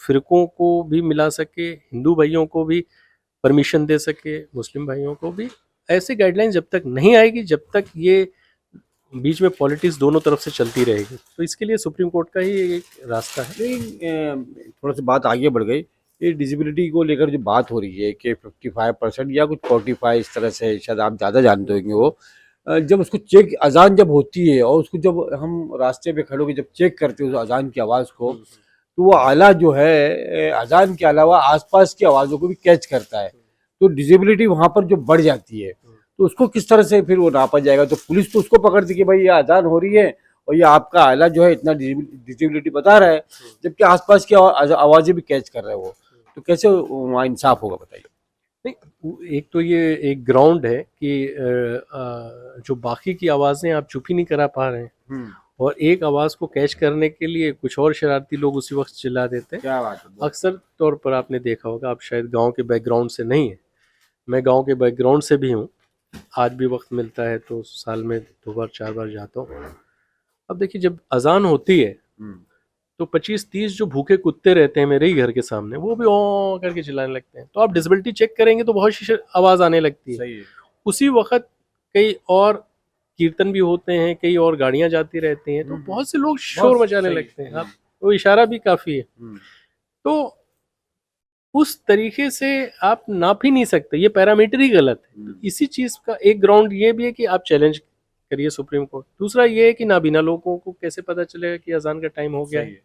[SPEAKER 2] फिरकों को भी मिला सके, हिंदू भाइयों को भी परमिशन दे सके, मुस्लिम भाइयों को भी। ऐसे गाइडलाइन जब तक नहीं आएगी, जब तक ये बीच में पॉलिटिक्स दोनों तरफ से चलती रहेगी, तो इसके लिए सुप्रीम कोर्ट का ही एक रास्ता है।
[SPEAKER 1] लेकिन थोड़ा सा बात आगे बढ़ गई, ये डिसेबिलिटी को लेकर जो बात हो रही है कि 55% या कुछ 45 इस तरह से, शायद आप ज़्यादा जानते होंगे वो, जब उसको चेक, अजान जब होती है और उसको जब हम रास्ते पे खड़े होकर जब चेक करते हैं उस अजान की आवाज़ को, तो वो आला जो है अजान के अलावा आसपास की आवाज़ों को भी कैच करता है, तो डिसेबिलिटी वहाँ पर जो बढ़ जाती है, तो उसको किस तरह से फिर वो नापा जाएगा? तो पुलिस तो उसको पकड़ती कि भाई ये अजान हो रही है और ये आपका आला जो है इतना डिसेबिलिटी बता रहा है, जबकि आसपास की आवाज़ें भी कैच कर रहे हैं वो, तो कैसे वहाँ इंसाफ होगा बताइए?
[SPEAKER 2] नहीं, एक तो ये एक ग्राउंड है कि जो बाकी की आवाज़ें आप चुप ही नहीं करा पा रहे हैं, और एक आवाज़ को कैच करने के लिए कुछ और शरारती लोग उसी वक्त चिल्ला देते हैं।
[SPEAKER 1] क्या बात है।
[SPEAKER 2] अक्सर तौर पर आपने देखा होगा, आप शायद गांव के बैकग्राउंड से नहीं है, मैं गांव के बैकग्राउंड से भी हूँ, आज भी वक्त मिलता है तो साल में 2 बार 4 बार जाता हूँ। अब देखिए, जब अजान होती है तो 25-30 जो भूखे कुत्ते रहते हैं मेरे ही घर के सामने, वो भी ओ करके चिल्लाने लगते हैं। तो आप डिसेबिलिटी चेक करेंगे तो बहुत सी आवाज़ आने लगती है।
[SPEAKER 1] सही है।
[SPEAKER 2] उसी वक्त कई और कीर्तन भी होते हैं, कई और गाड़ियां जाती रहती हैं, तो बहुत से लोग शोर मचाने लगते हैं। आप वो इशारा भी काफ़ी है। तो उस तरीके से आप नाप ही नहीं सकते, ये पैरामीटर ही गलत है। तो इसी चीज़ का एक ग्राउंड ये भी है कि आप चैलेंज करिए सुप्रीम कोर्ट। दूसरा ये है कि नाबीना लोगों को कैसे पता चलेगा कि अजान का टाइम हो गया है?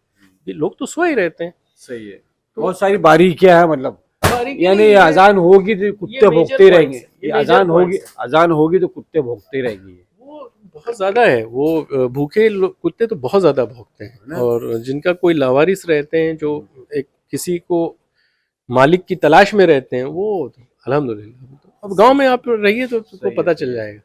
[SPEAKER 2] ये लोग तो सो ही रहते हैं।
[SPEAKER 1] सही है। तो बहुत सारी बारीकियां है, मतलब
[SPEAKER 2] बारीकी
[SPEAKER 1] यानी
[SPEAKER 2] नहीं है।
[SPEAKER 1] अजान होगी तो कुत्ते
[SPEAKER 2] major
[SPEAKER 1] भौंकते
[SPEAKER 2] points
[SPEAKER 1] रहेंगे,
[SPEAKER 2] है, ये
[SPEAKER 1] ये
[SPEAKER 2] major points है।
[SPEAKER 1] अजान होगी तो कुत्ते भौंकते रहेंगे।
[SPEAKER 2] वो बहुत ज्यादा है, वो भूखे कुत्ते तो बहुत ज्यादा भौंकते हैं, और जिनका कोई लावारिस रहते हैं, जो एक किसी को मालिक की तलाश में रहते हैं, वो अल्हम्दुलिल्लाह। अब गांव में आप रहिए तो पता चल जाएगा।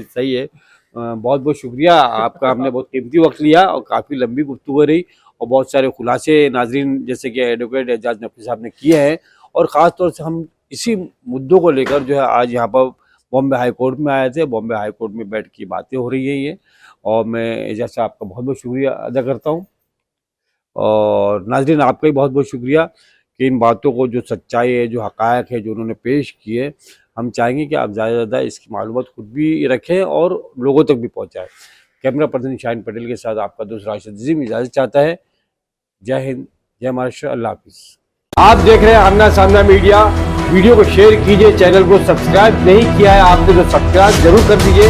[SPEAKER 1] सही है। बहुत बहुत शुक्रिया आपका, आपने बहुत कीमती वक्त लिया और काफ़ी लंबी गुफ्तगू रही और बहुत सारे खुलासे नाजरीन जैसे कि एडवोकेट एजाज नकवी साहब ने किए हैं, और ख़ास तौर से हम इसी मुद्दों को लेकर जो है आज यहाँ पर बॉम्बे हाई कोर्ट में आए थे। बॉम्बे हाई कोर्ट में बैठ की बातें हो रही है ये, और मैं एजाज साहब आपका बहुत बहुत शुक्रिया अदा करता हूँ, और नाजरीन आपका भी बहुत बहुत शुक्रिया कि इन बातों को, जो सच्चाई है, जो हक़ायक़ है, जो उन्होंने पेश किए, हम चाहेंगे कि आप ज़्यादा से ज़्यादा इसकी मालूमात खुद भी रखें और लोगों तक भी पहुँचाएँ। कैमरा पर्सन शाहीन पटेल के साथ आपका दोस्त राशिद अज़ीम इजाज़त चाहता है। जय हिंद, जय महाराष्ट्र, अल्लाह हाफिज़। आप देख रहे हैं आमना सामना मीडिया। वीडियो को शेयर कीजिए, चैनल को सब्सक्राइब नहीं किया है आपने तो सब्सक्राइब जरूर कर दीजिए।